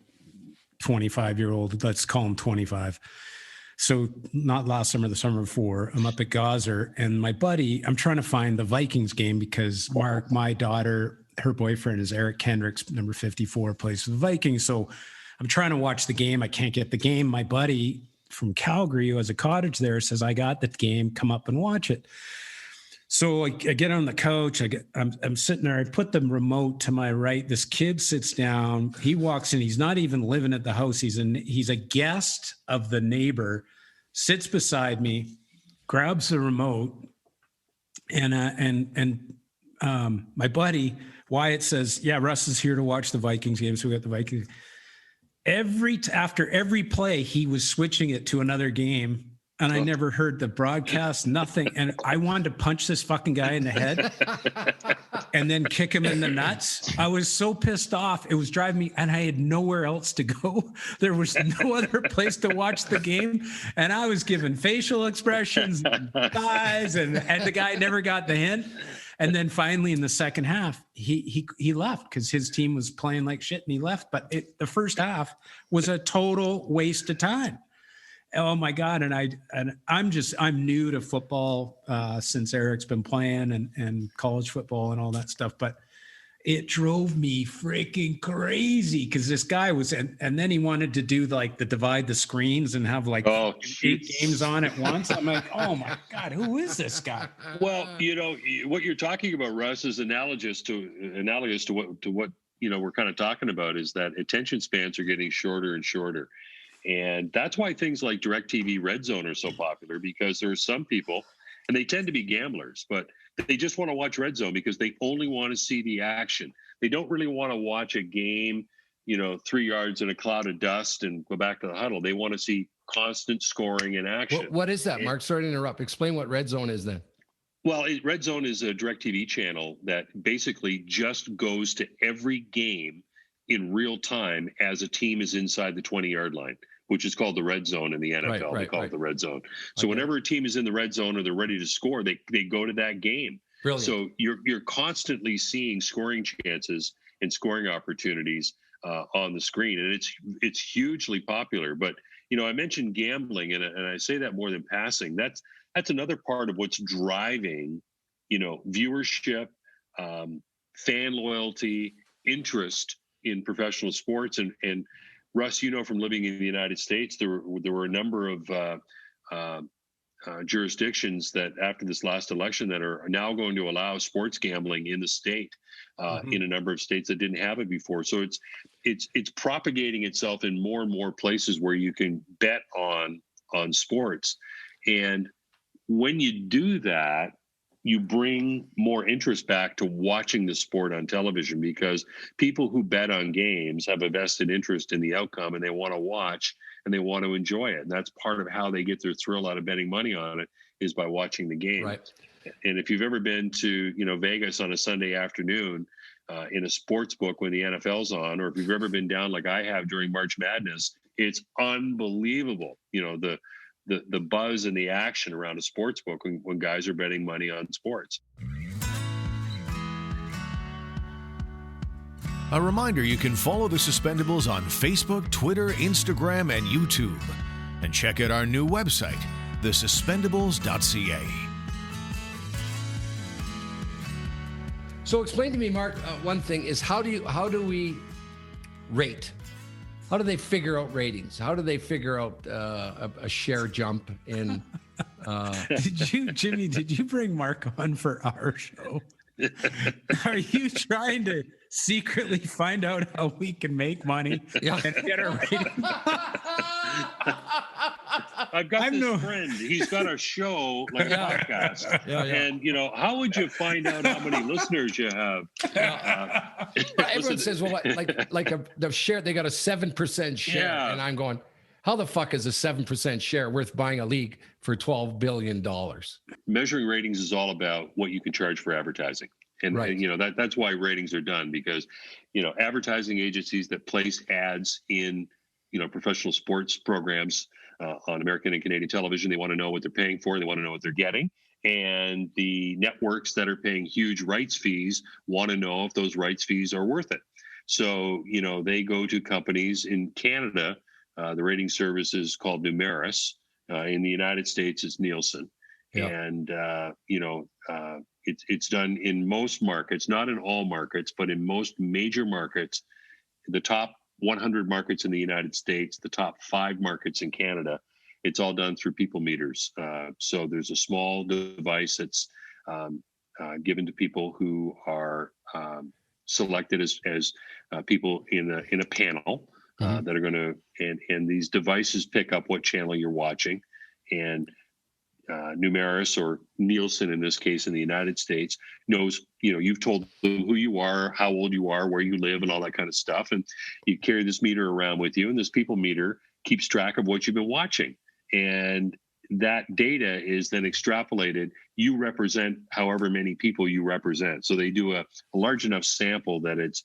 Speaker 3: 25-year-old, let's call him 25. So not last summer, the summer before, I'm up at Gazer, and my buddy, I'm trying to find the Vikings game because Mark, my daughter, her boyfriend is Eric Kendricks, number 54, plays for the Vikings. So I'm trying to watch the game. I can't get the game. My buddy from Calgary, who has a cottage there, says, I got the game, come up and watch it. So I get on the couch. I'm sitting there. I put the remote to my right. This kid sits down. He walks in. He's not even living at the house. He's a guest of the neighbor. Sits beside me, grabs the remote, and my buddy Wyatt says, "Yeah, Russ is here to watch the Vikings game." So we got the Vikings. After every play, he was switching it to another game. And I never heard the broadcast, nothing. And I wanted to punch this fucking guy in the head and then kick him in the nuts. I was so pissed off. It was driving me, and I had nowhere else to go. There was no other place to watch the game. And I was giving facial expressions and thighs, and the guy never got the hint. And then finally in the second half, he left because his team was playing like shit, and he left. But the first half was a total waste of time. Oh my God. And I'm new to football since Eric's been playing and college football and all that stuff. But it drove me freaking crazy because this guy was, and then he wanted to do like the divide the screens and have like 8 games on at once. I'm like, oh my God, who is this guy?
Speaker 4: Well, what you're talking about, Russ, is analogous to what we're kind of talking about, is that attention spans are getting shorter and shorter. And that's why things like DirecTV Red Zone are so popular, because there are some people, and they tend to be gamblers, but they just want to watch Red Zone because they only want to see the action. They don't really want to watch a game, 3 yards in a cloud of dust and go back to the huddle. They want to see constant scoring and action.
Speaker 2: What is that, Mark? Sorry to interrupt. Explain what Red Zone is then.
Speaker 4: Well, Red Zone is a DirecTV channel that basically just goes to every game in real time as a team is inside the 20-yard line, which is called the red zone in the NFL. They call it the red zone. So whenever a team is in the red zone or they're ready to score, they go to that game. Brilliant. So you're constantly seeing scoring chances and scoring opportunities on the screen, and it's hugely popular. But I mentioned gambling, and I say that more than passing. That's another part of what's driving viewership, fan loyalty, interest in professional sports. And Russ, from living in the United States, there were a number of jurisdictions that after this last election that are now going to allow sports gambling in the state, in a number of states that didn't have it before. So it's propagating itself in more and more places where you can bet on sports. And when you do that, you bring more interest back to watching the sport on television, because people who bet on games have a vested interest in the outcome, and they want to watch and they want to enjoy it. And that's part of how they get their thrill out of betting money on it, is by watching the game. Right. And if you've ever been to, Vegas on a Sunday afternoon in a sports book when the NFL's on, or if you've ever been down like I have during March Madness, it's unbelievable. The buzz and the action around a sports book when guys are betting money on sports.
Speaker 1: A reminder, you can follow the Suspendables on Facebook, Twitter, Instagram, and YouTube. And check out our new website, thesuspendables.ca.
Speaker 2: So explain to me, Mark, one thing is how do we rate? How do they figure out ratings? How do they figure out a share jump in?
Speaker 3: Jimmy, did you bring Mark on for our show? Are you trying to secretly find out how we can make money and get our rating?
Speaker 4: I've got this friend. He's got a show, like a podcast. And, how would you find out how many listeners you have?
Speaker 2: Everyone says, well, the share, they got a 7% share. Yeah. And I'm going, how the fuck is a 7% share worth buying a league for $12 billion?
Speaker 4: Measuring ratings is all about what you can charge for advertising. And, that's why ratings are done, because, advertising agencies that place ads in, professional sports programs on American and Canadian television, they want to know what they're paying for. They want to know what they're getting. And the networks that are paying huge rights fees want to know if those rights fees are worth it. So, they go to companies in Canada. The rating service is called Numeris. In the United States, it's Nielsen. Yeah. And, it's done in most markets, not in all markets, but in most major markets, the top 100 markets in the United States, the top 5 markets in Canada. It's all done through people meters. So there's a small device that's given to people who are selected as people in a panel that are going to, and these devices pick up what channel you're watching. And Numeris, or Nielsen in this case in the United States, knows, you've told them who you are, how old you are, where you live, and all that kind of stuff. And you carry this meter around with you, and this people meter keeps track of what you've been watching. And that data is then extrapolated. You represent however many people you represent. So they do a large enough sample that it's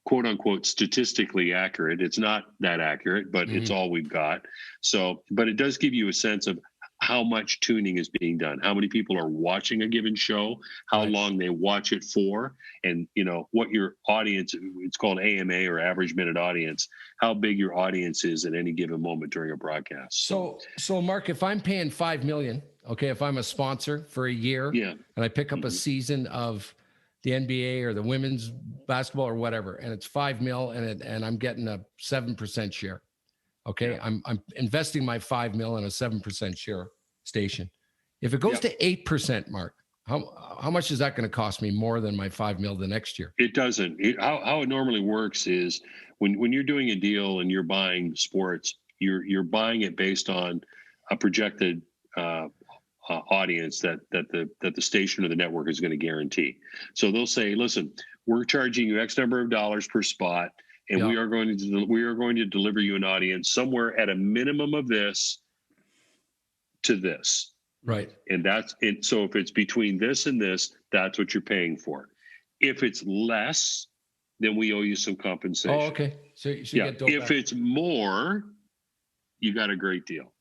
Speaker 4: quote unquote statistically accurate. It's not that accurate, but it's all we've got. So, but it does give you a sense of how much tuning is being done, how many people are watching a given show, how long they watch it for, and what your audience, it's called AMA, or average minute audience, how big your audience is at any given moment during a broadcast.
Speaker 2: So Mark, if I'm paying $5 million, okay, if I'm a sponsor for a year, and I pick up a season of the NBA or the women's basketball or whatever, and it's $5 million, and I'm getting a 7% share. Okay, yeah. I'm investing my $5 million in a 7% share station. If it goes to 8%, Mark, how much is that going to cost me more than my $5 million the next year?
Speaker 4: It doesn't. How it normally works is when you're doing a deal and you're buying sports, you're buying it based on a projected audience that the station or the network is going to guarantee. So they'll say, listen, we're charging you X number of dollars per spot, and we are going to deliver you an audience somewhere at a minimum of this to this.
Speaker 2: Right.
Speaker 4: And that's it. So if it's between this and this, that's what you're paying for. If it's less, then we owe you some compensation.
Speaker 2: Oh, okay. So you get
Speaker 4: if back. It's more, you got a great deal.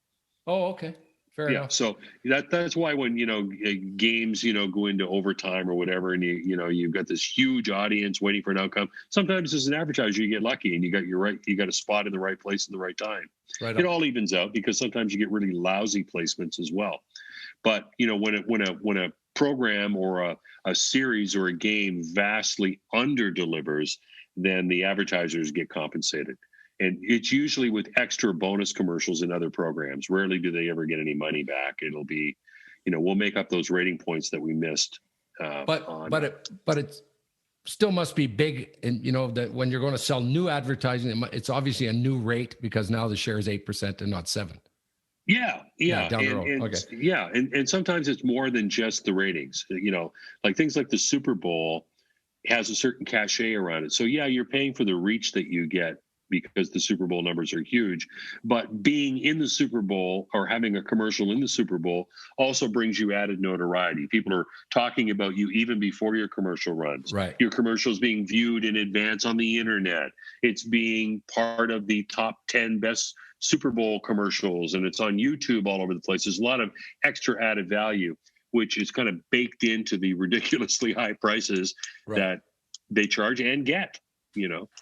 Speaker 2: Oh, okay. Fair enough.
Speaker 4: So that's why when games go into overtime or whatever, and you've got this huge audience waiting for an outcome. Sometimes as an advertiser, you get lucky and you got a spot in the right place at the right time. Right. It all evens out because sometimes you get really lousy placements as well. But when a program or a series or a game vastly under delivers, then the advertisers get compensated. And it's usually with extra bonus commercials in other programs. Rarely do they ever get any money back. It'll be, we'll make up those rating points that we missed.
Speaker 2: But it still must be big. And that when you're going to sell new advertising, it's obviously a new rate because now the share is 8% and not 7%.
Speaker 4: Yeah.
Speaker 2: Down the road. Okay.
Speaker 4: Yeah, and sometimes it's more than just the ratings. Like things like the Super Bowl has a certain cachet around it. So you're paying for the reach that you get because the Super Bowl numbers are huge. But being in the Super Bowl or having a commercial in the Super Bowl also brings you added notoriety. People are talking about you even before your commercial runs.
Speaker 2: Right.
Speaker 4: Your commercial is being viewed in advance on the internet. It's being part of the top 10 best Super Bowl commercials, and it's on YouTube all over the place. There's a lot of extra added value, which is kind of baked into the ridiculously high prices that they charge and get.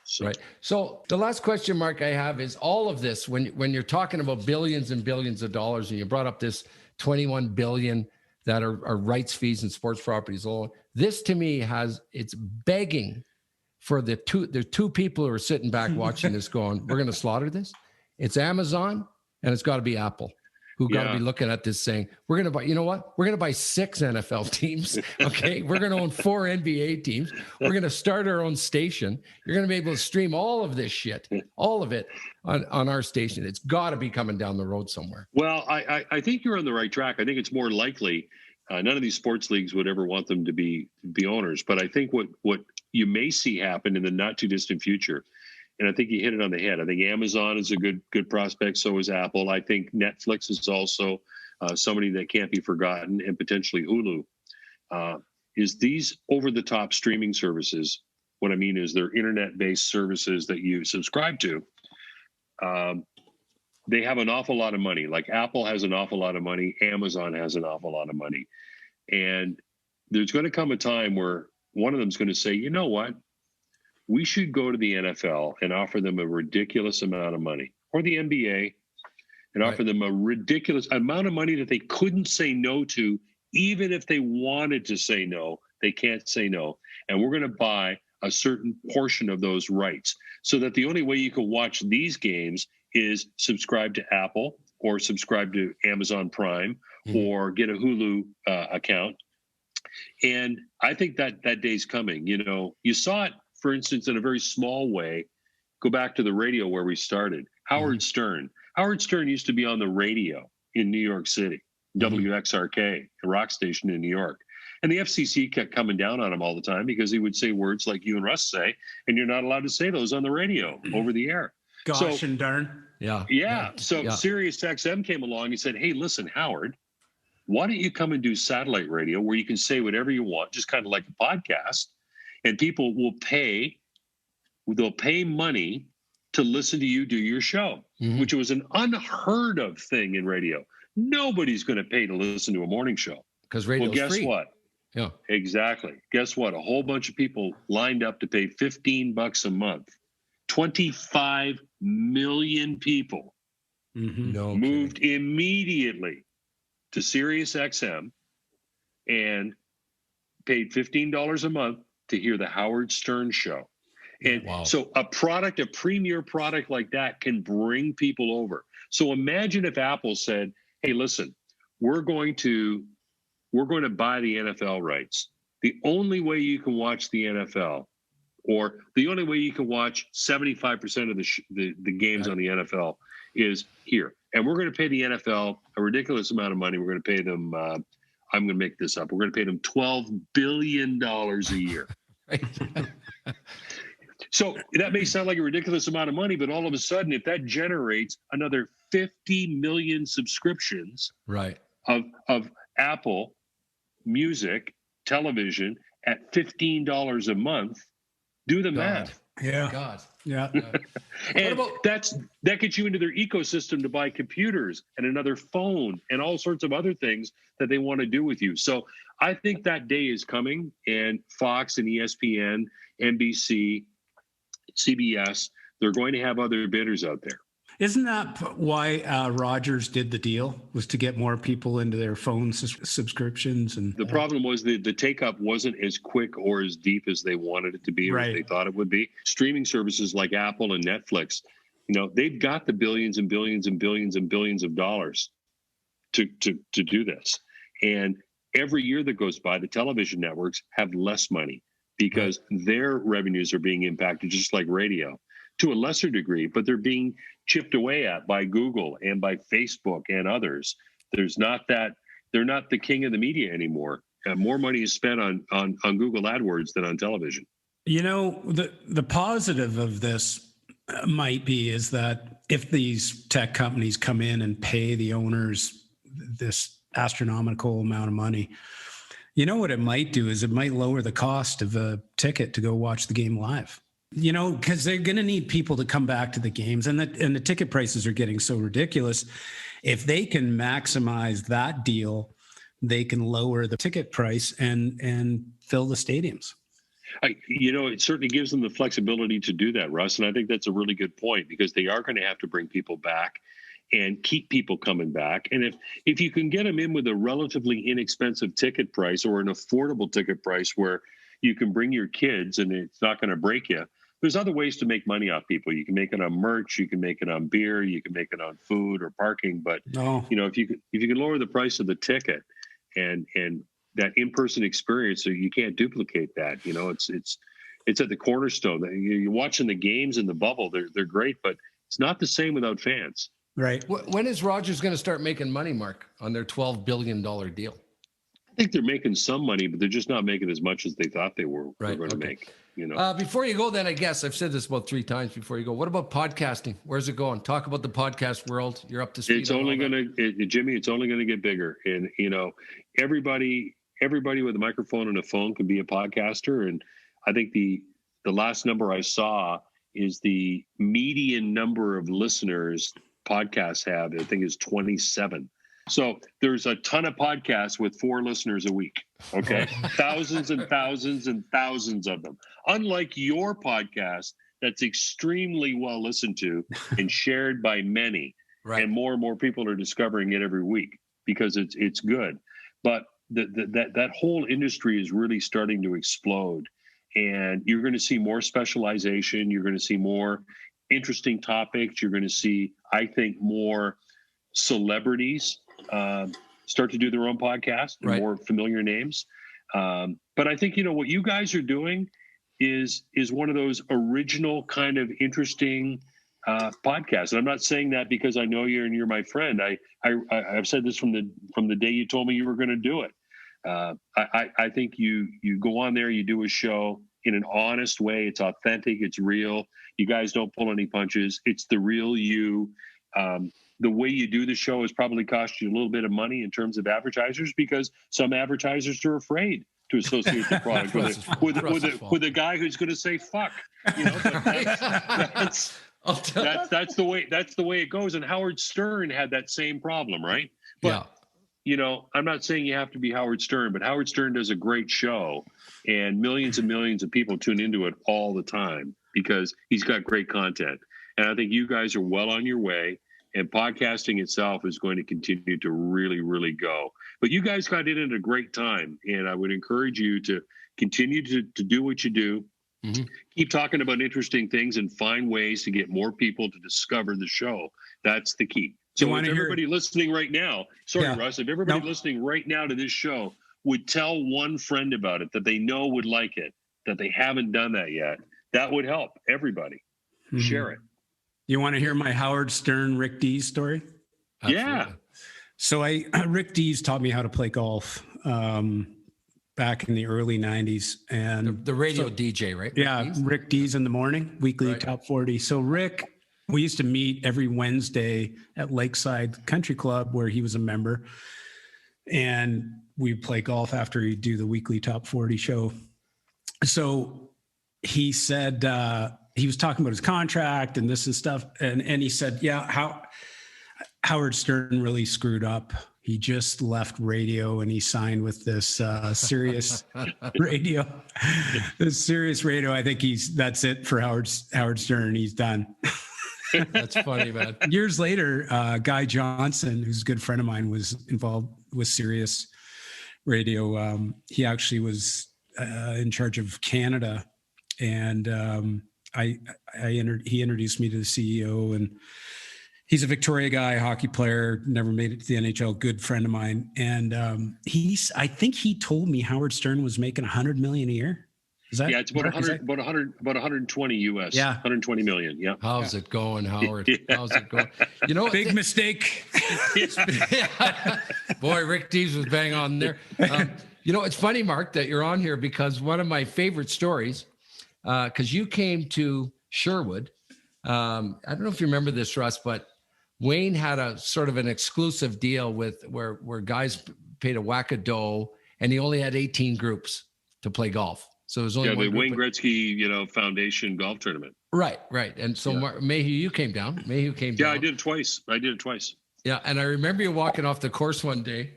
Speaker 4: So.
Speaker 2: Right. So the last question, Mark, I have is all of this when you're talking about billions and billions of dollars, and you brought up this 21 billion that are rights fees and sports properties alone. This to me it's begging for the two people who are sitting back watching this going, we're going to slaughter this. It's Amazon and it's got to be Apple. Who got to be looking at this saying, we're going to buy, you know what? We're going to buy 6 NFL teams. Okay. We're going to own 4 NBA teams. We're going to start our own station. You're going to be able to stream all of this shit, all of it on our station. It's got to be coming down the road somewhere.
Speaker 4: Well, I think you're on the right track. I think it's more likely none of these sports leagues would ever want them to be owners. But I think what you may see happen in the not too distant future, and I think you hit it on the head. I think Amazon is a good prospect. So is Apple. I think Netflix is also somebody that can't be forgotten, and potentially Hulu. Is these over-the-top streaming services? What I mean is they're internet-based services that you subscribe to. They have an awful lot of money. Like Apple has an awful lot of money. Amazon has an awful lot of money. And there's going to come a time where one of them is going to say, you know what? We should go to the NFL and offer them a ridiculous amount of money, or the NBA, and offer them a ridiculous amount of money that they couldn't say no to, even if they wanted to say no. They can't say no. And we're going to buy a certain portion of those rights so that the only way you can watch these games is subscribe to Apple or subscribe to Amazon Prime or get a Hulu account. And I think that day's coming. You saw it, for instance, in a very small way. Go back to the radio where we started. Howard Stern. Howard Stern used to be on the radio in New York City, WXRK, a rock station in New York. And the FCC kept coming down on him all the time because he would say words like you and Russ say, and you're not allowed to say those on the radio over the air.
Speaker 3: Gosh and darn.
Speaker 4: Yeah. So Sirius XM came along and said, hey, listen, Howard, why don't you come and do satellite radio where you can say whatever you want, just kind of like a podcast, and people will pay. They'll pay money to listen to you do your show, which was an unheard of thing in radio. Nobody's going to pay to listen to a morning show.
Speaker 2: Because radio is free.
Speaker 4: Well, guess what?
Speaker 2: Yeah,
Speaker 4: exactly. Guess what? A whole bunch of people lined up to pay $15 a month. 25 million people moved immediately to Sirius XM, and paid $15 a month to hear the Howard Stern show. And so a premier product like that can bring people over. So imagine if Apple said, hey, listen, we're going to buy the NFL rights. The only way you can watch the NFL, or the only way you can watch 75% of the games on the NFL, is here. And we're going to pay the NFL a ridiculous amount of money. We're going to pay them, I'm going to make this up, we're going to pay them $12 billion a year. So that may sound like a ridiculous amount of money, but all of a sudden, if that generates another 50 million subscriptions of Apple Music television at $15 a month, do the math.
Speaker 3: Yeah.
Speaker 4: And that gets you into their ecosystem to buy computers and another phone and all sorts of other things that they want to do with you. So I think that day is coming, and Fox and ESPN, NBC, CBS, they're going to have other bidders out there.
Speaker 3: Isn't that why Rogers did the deal, was to get more people into their phone subscriptions? And
Speaker 4: the problem was the take-up wasn't as quick or as deep as they wanted it to be, or as they thought it would be. Streaming services like Apple and Netflix, they've got the billions and billions and billions and billions of dollars to do this. And every year that goes by, the television networks have less money because their revenues are being impacted, just like radio, to a lesser degree, but they're being chipped away at by Google and by Facebook and others. They're not the king of the media anymore. More money is spent on Google AdWords than on television.
Speaker 3: The positive of this might be is that if these tech companies come in and pay the owners this astronomical amount of money, what it might do is it might lower the cost of a ticket to go watch the game live. Because they're going to need people to come back to the games, and the ticket prices are getting so ridiculous. If they can maximize that deal, they can lower the ticket price and fill the stadiums.
Speaker 4: It certainly gives them the flexibility to do that, Russ. And I think that's a really good point, because they are going to have to bring people back and keep people coming back. And if you can get them in with a relatively inexpensive ticket price, or an affordable ticket price where you can bring your kids and it's not going to break you, there's other ways to make money off people. You can make it on merch, you can make it on beer, you can make it on food or parking. But if you can lower the price of the ticket and that in-person experience, so you can't duplicate that. It's at the cornerstone. You're watching the games in the bubble. They're great, but it's not the same without fans.
Speaker 2: Right. When is Rogers going to start making money, Mark, on their $12 billion deal?
Speaker 4: I think they're making some money, but they're just not making as much as they thought they were going to make.
Speaker 2: Before you go, then, I guess I've said this about 3 times before you go. What about podcasting? Where's it going? Talk about the podcast world. You're up to speed.
Speaker 4: It's only going to, Jimmy. It's only going to get bigger, and everybody with a microphone and a phone can be a podcaster. And I think the last number I saw is the median number of listeners podcasts have, I think, is 27. So there's a ton of podcasts with 4 listeners a week. Okay. Thousands and thousands and thousands of them. Unlike your podcast, that's extremely well listened to and shared by many. Right. And more people are discovering it every week because it's good. But that whole industry is really starting to explode. And you're going to see more specialization. You're going to see more interesting topics. You're going to see, I think, more celebrities start to do their own podcast, and more familiar names. But I think, what you guys are doing is one of those original kind of interesting podcasts. And I'm not saying that because I know you and you're my friend. I've said this from the day you told me you were going to do it. I think you go on there, you do a show in an honest way. It's authentic. It's real. You guys don't pull any punches. It's the real you. The way you do the show has probably cost you a little bit of money in terms of advertisers, because some advertisers are afraid to associate the product with a guy who's going to say fuck. But that's the way it goes. And Howard Stern had that same problem, right? But I'm not saying you have to be Howard Stern, but Howard Stern does a great show, and millions of people tune into it all the time because he's got great content. And I think you guys are well on your way. and podcasting itself is going to continue to really, really go. But you guys got in at a great time, and I would encourage you to continue to do what you do. Mm-hmm. Keep talking about interesting things and find ways to get more people to discover the show. That's the key. So if everybody listening right now, Russ, if everybody listening right now to this show would tell one friend about it that they know would like it, that they haven't done that yet, that would help everybody. Mm-hmm. Share it.
Speaker 3: You want to hear my Howard Stern, Rick Dees story?
Speaker 4: Absolutely. Yeah.
Speaker 3: So Rick Dees taught me how to play golf back in the early 90s. And
Speaker 2: the radio DJ, right?
Speaker 3: Yeah, Rick Dees in the morning, weekly top 40. So Rick, we used to meet every Wednesday at Lakeside Country Club where he was a member. And we'd play golf after he'd do the weekly top 40 show. So he said, he was talking about his contract and this and stuff. And he said, Howard Stern really screwed up. He just left radio and he signed with this Sirius radio. This Sirius radio. I think that's it for Howard Stern. He's done.
Speaker 2: That's funny, man.
Speaker 3: Years later, Guy Johnson, who's a good friend of mine, was involved with Sirius radio. He actually was in charge of Canada. And he introduced me to the CEO, and he's a Victoria guy, hockey player, never made it to the NHL, good friend of mine. And I think he told me Howard Stern was making $100 million a year. Is that?
Speaker 4: Yeah, it's about 120 US. Yeah, 120 million. Yeah.
Speaker 2: How's it going, Howard? How's it going? You know,
Speaker 3: big mistake.
Speaker 2: Boy, Rick Dees was bang on there. You know, it's funny, Mark, that you're on here because one of my favorite stories. Because you came to Sherwood. I don't know if you remember this, Russ, but Wayne had a sort of an exclusive deal with where guys paid a whack a dough, and he only had 18 groups to play golf. So it was only
Speaker 4: the Wayne Gretzky, Foundation golf tournament.
Speaker 2: Right. And so Maheu, you came down.
Speaker 4: Yeah, I did it twice.
Speaker 2: Yeah, and I remember you walking off the course one day.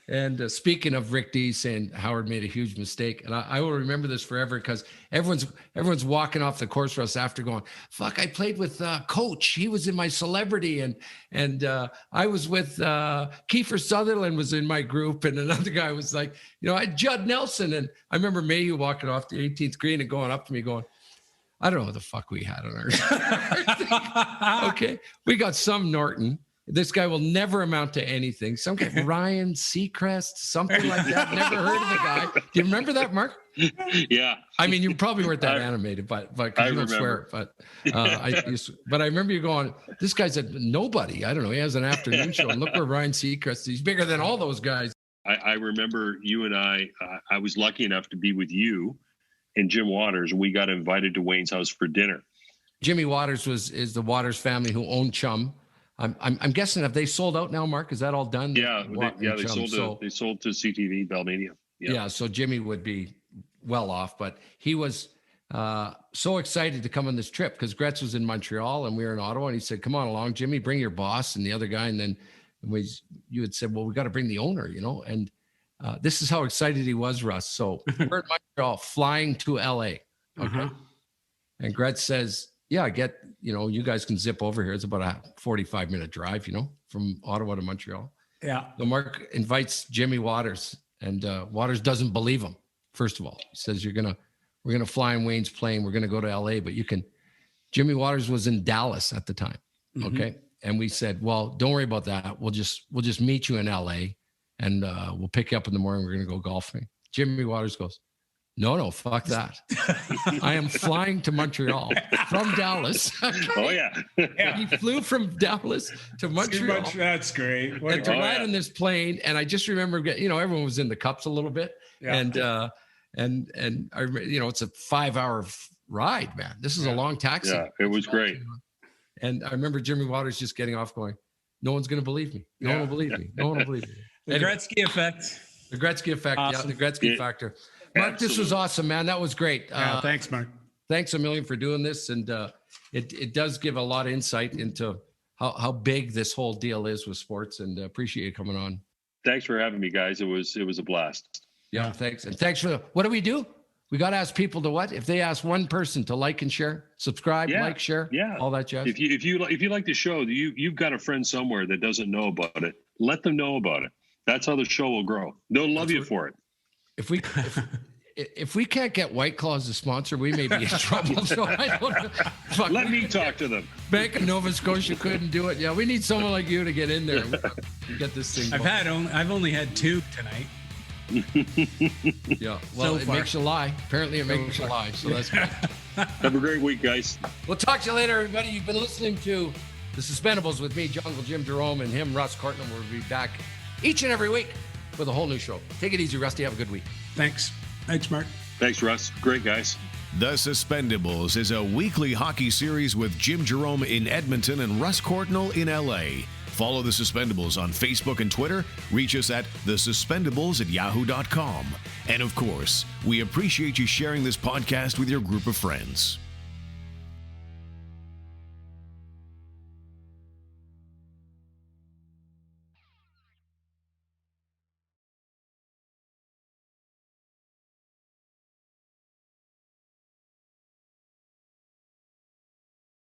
Speaker 2: And speaking of Rick Dees saying Howard made a huge mistake, and I will remember this forever because everyone's walking off the course for us after going, fuck, I played with Coach. He was in my celebrity, and I was with Kiefer Sutherland was in my group, and another guy was like, Judd Nelson. And I remember Maheu walking off the 18th green and going up to me going, I don't know what the fuck we had on our Okay, we got some Norton. This guy will never amount to anything. Some guy, Ryan Seacrest, something like that. Never heard of the guy. Do you remember that, Mark?
Speaker 4: Yeah.
Speaker 2: I mean, you probably weren't that animated, but you don't swear. But I remember you going, this guy's a nobody. I don't know. He has an afternoon show. And look where Ryan Seacrest is. He's bigger than all those guys.
Speaker 4: I remember you and I was lucky enough to be with you and Jim Waters, and we got invited to Wayne's house for dinner.
Speaker 2: Jimmy Waters is the Waters family who own Chum. I'm guessing, have they sold out now, Mark? Is that all done?
Speaker 4: Yeah, they sold to CTV Bell Media.
Speaker 2: Yeah, so Jimmy would be well off, but he was so excited to come on this trip because Gretz was in Montreal and we were in Ottawa, and he said, "Come on along, Jimmy, bring your boss and the other guy." And then you had said, "Well, we got to bring the owner," and this is how excited he was, Russ. So we're in Montreal, flying to LA. Okay, and Gretz says, "Yeah, you guys can zip over here. It's about a 45-minute drive, from Ottawa to Montreal."
Speaker 3: Yeah.
Speaker 2: So Mark invites Jimmy Waters, and Waters doesn't believe him. First of all, he says, we're gonna fly in Wayne's plane. We're gonna go to LA, but you can. Jimmy Waters was in Dallas at the time. Okay, and we said, well, don't worry about that. We'll just meet you in LA, and we'll pick you up in the morning. We're gonna go golfing. Jimmy Waters goes, No, fuck that. I am flying to Montreal from Dallas.
Speaker 4: Oh, yeah.
Speaker 2: He flew from Dallas to Montreal.
Speaker 3: That's great.
Speaker 2: And to ride on this plane. And I just remember, everyone was in the cups a little bit. Yeah. And I, it's a 5-hour ride, man. This is a long taxi.
Speaker 4: Yeah, it was great.
Speaker 2: And I remember Jimmy Waters just getting off going, no one's going to believe me. No one will believe me. No one will believe me.
Speaker 3: The Gretzky effect.
Speaker 2: The Gretzky effect. Awesome. Yeah, the Gretzky factor. Mark, absolutely. This was awesome, man. That was great.
Speaker 3: Thanks, Mark.
Speaker 2: Thanks a million for doing this. And it does give a lot of insight into how big this whole deal is with sports, and appreciate you coming on.
Speaker 4: Thanks for having me, guys. It was a blast.
Speaker 2: Yeah, thanks. And thanks for what do we do? We got to ask people to what? If they ask one person to like and share, subscribe, like, share, all that jazz.
Speaker 4: If you like the show, you've got a friend somewhere that doesn't know about it. Let them know about it. That's how the show will grow. They'll love you for it.
Speaker 2: If we can't get White Claw as a sponsor, we may be in trouble. So I don't know. Fuck,
Speaker 4: Let me talk to them.
Speaker 2: Bank of Nova Scotia couldn't do it. Yeah, we need someone like you to get in there. Get this thing going.
Speaker 3: I've only had 2 tonight.
Speaker 2: Yeah, well, it makes you lie. Apparently, it makes you lie. So that's good.
Speaker 4: Have a great week, guys.
Speaker 2: We'll talk to you later, everybody. You've been listening to The Suspendables with me, Jungle Jim Jerome, and him, Russ Courtnall. We'll be back each and every week with a whole new show. Take it easy, Rusty. Have a good week.
Speaker 3: Thanks, Mark.
Speaker 4: Thanks, Russ. Great, guys.
Speaker 1: The Suspendables is a weekly hockey series with Jim Jerome in Edmonton and Russ Courtnall in LA. Follow The Suspendables on Facebook and Twitter. Reach us at thesuspendables@yahoo.com. And of course, we appreciate you sharing this podcast with your group of friends.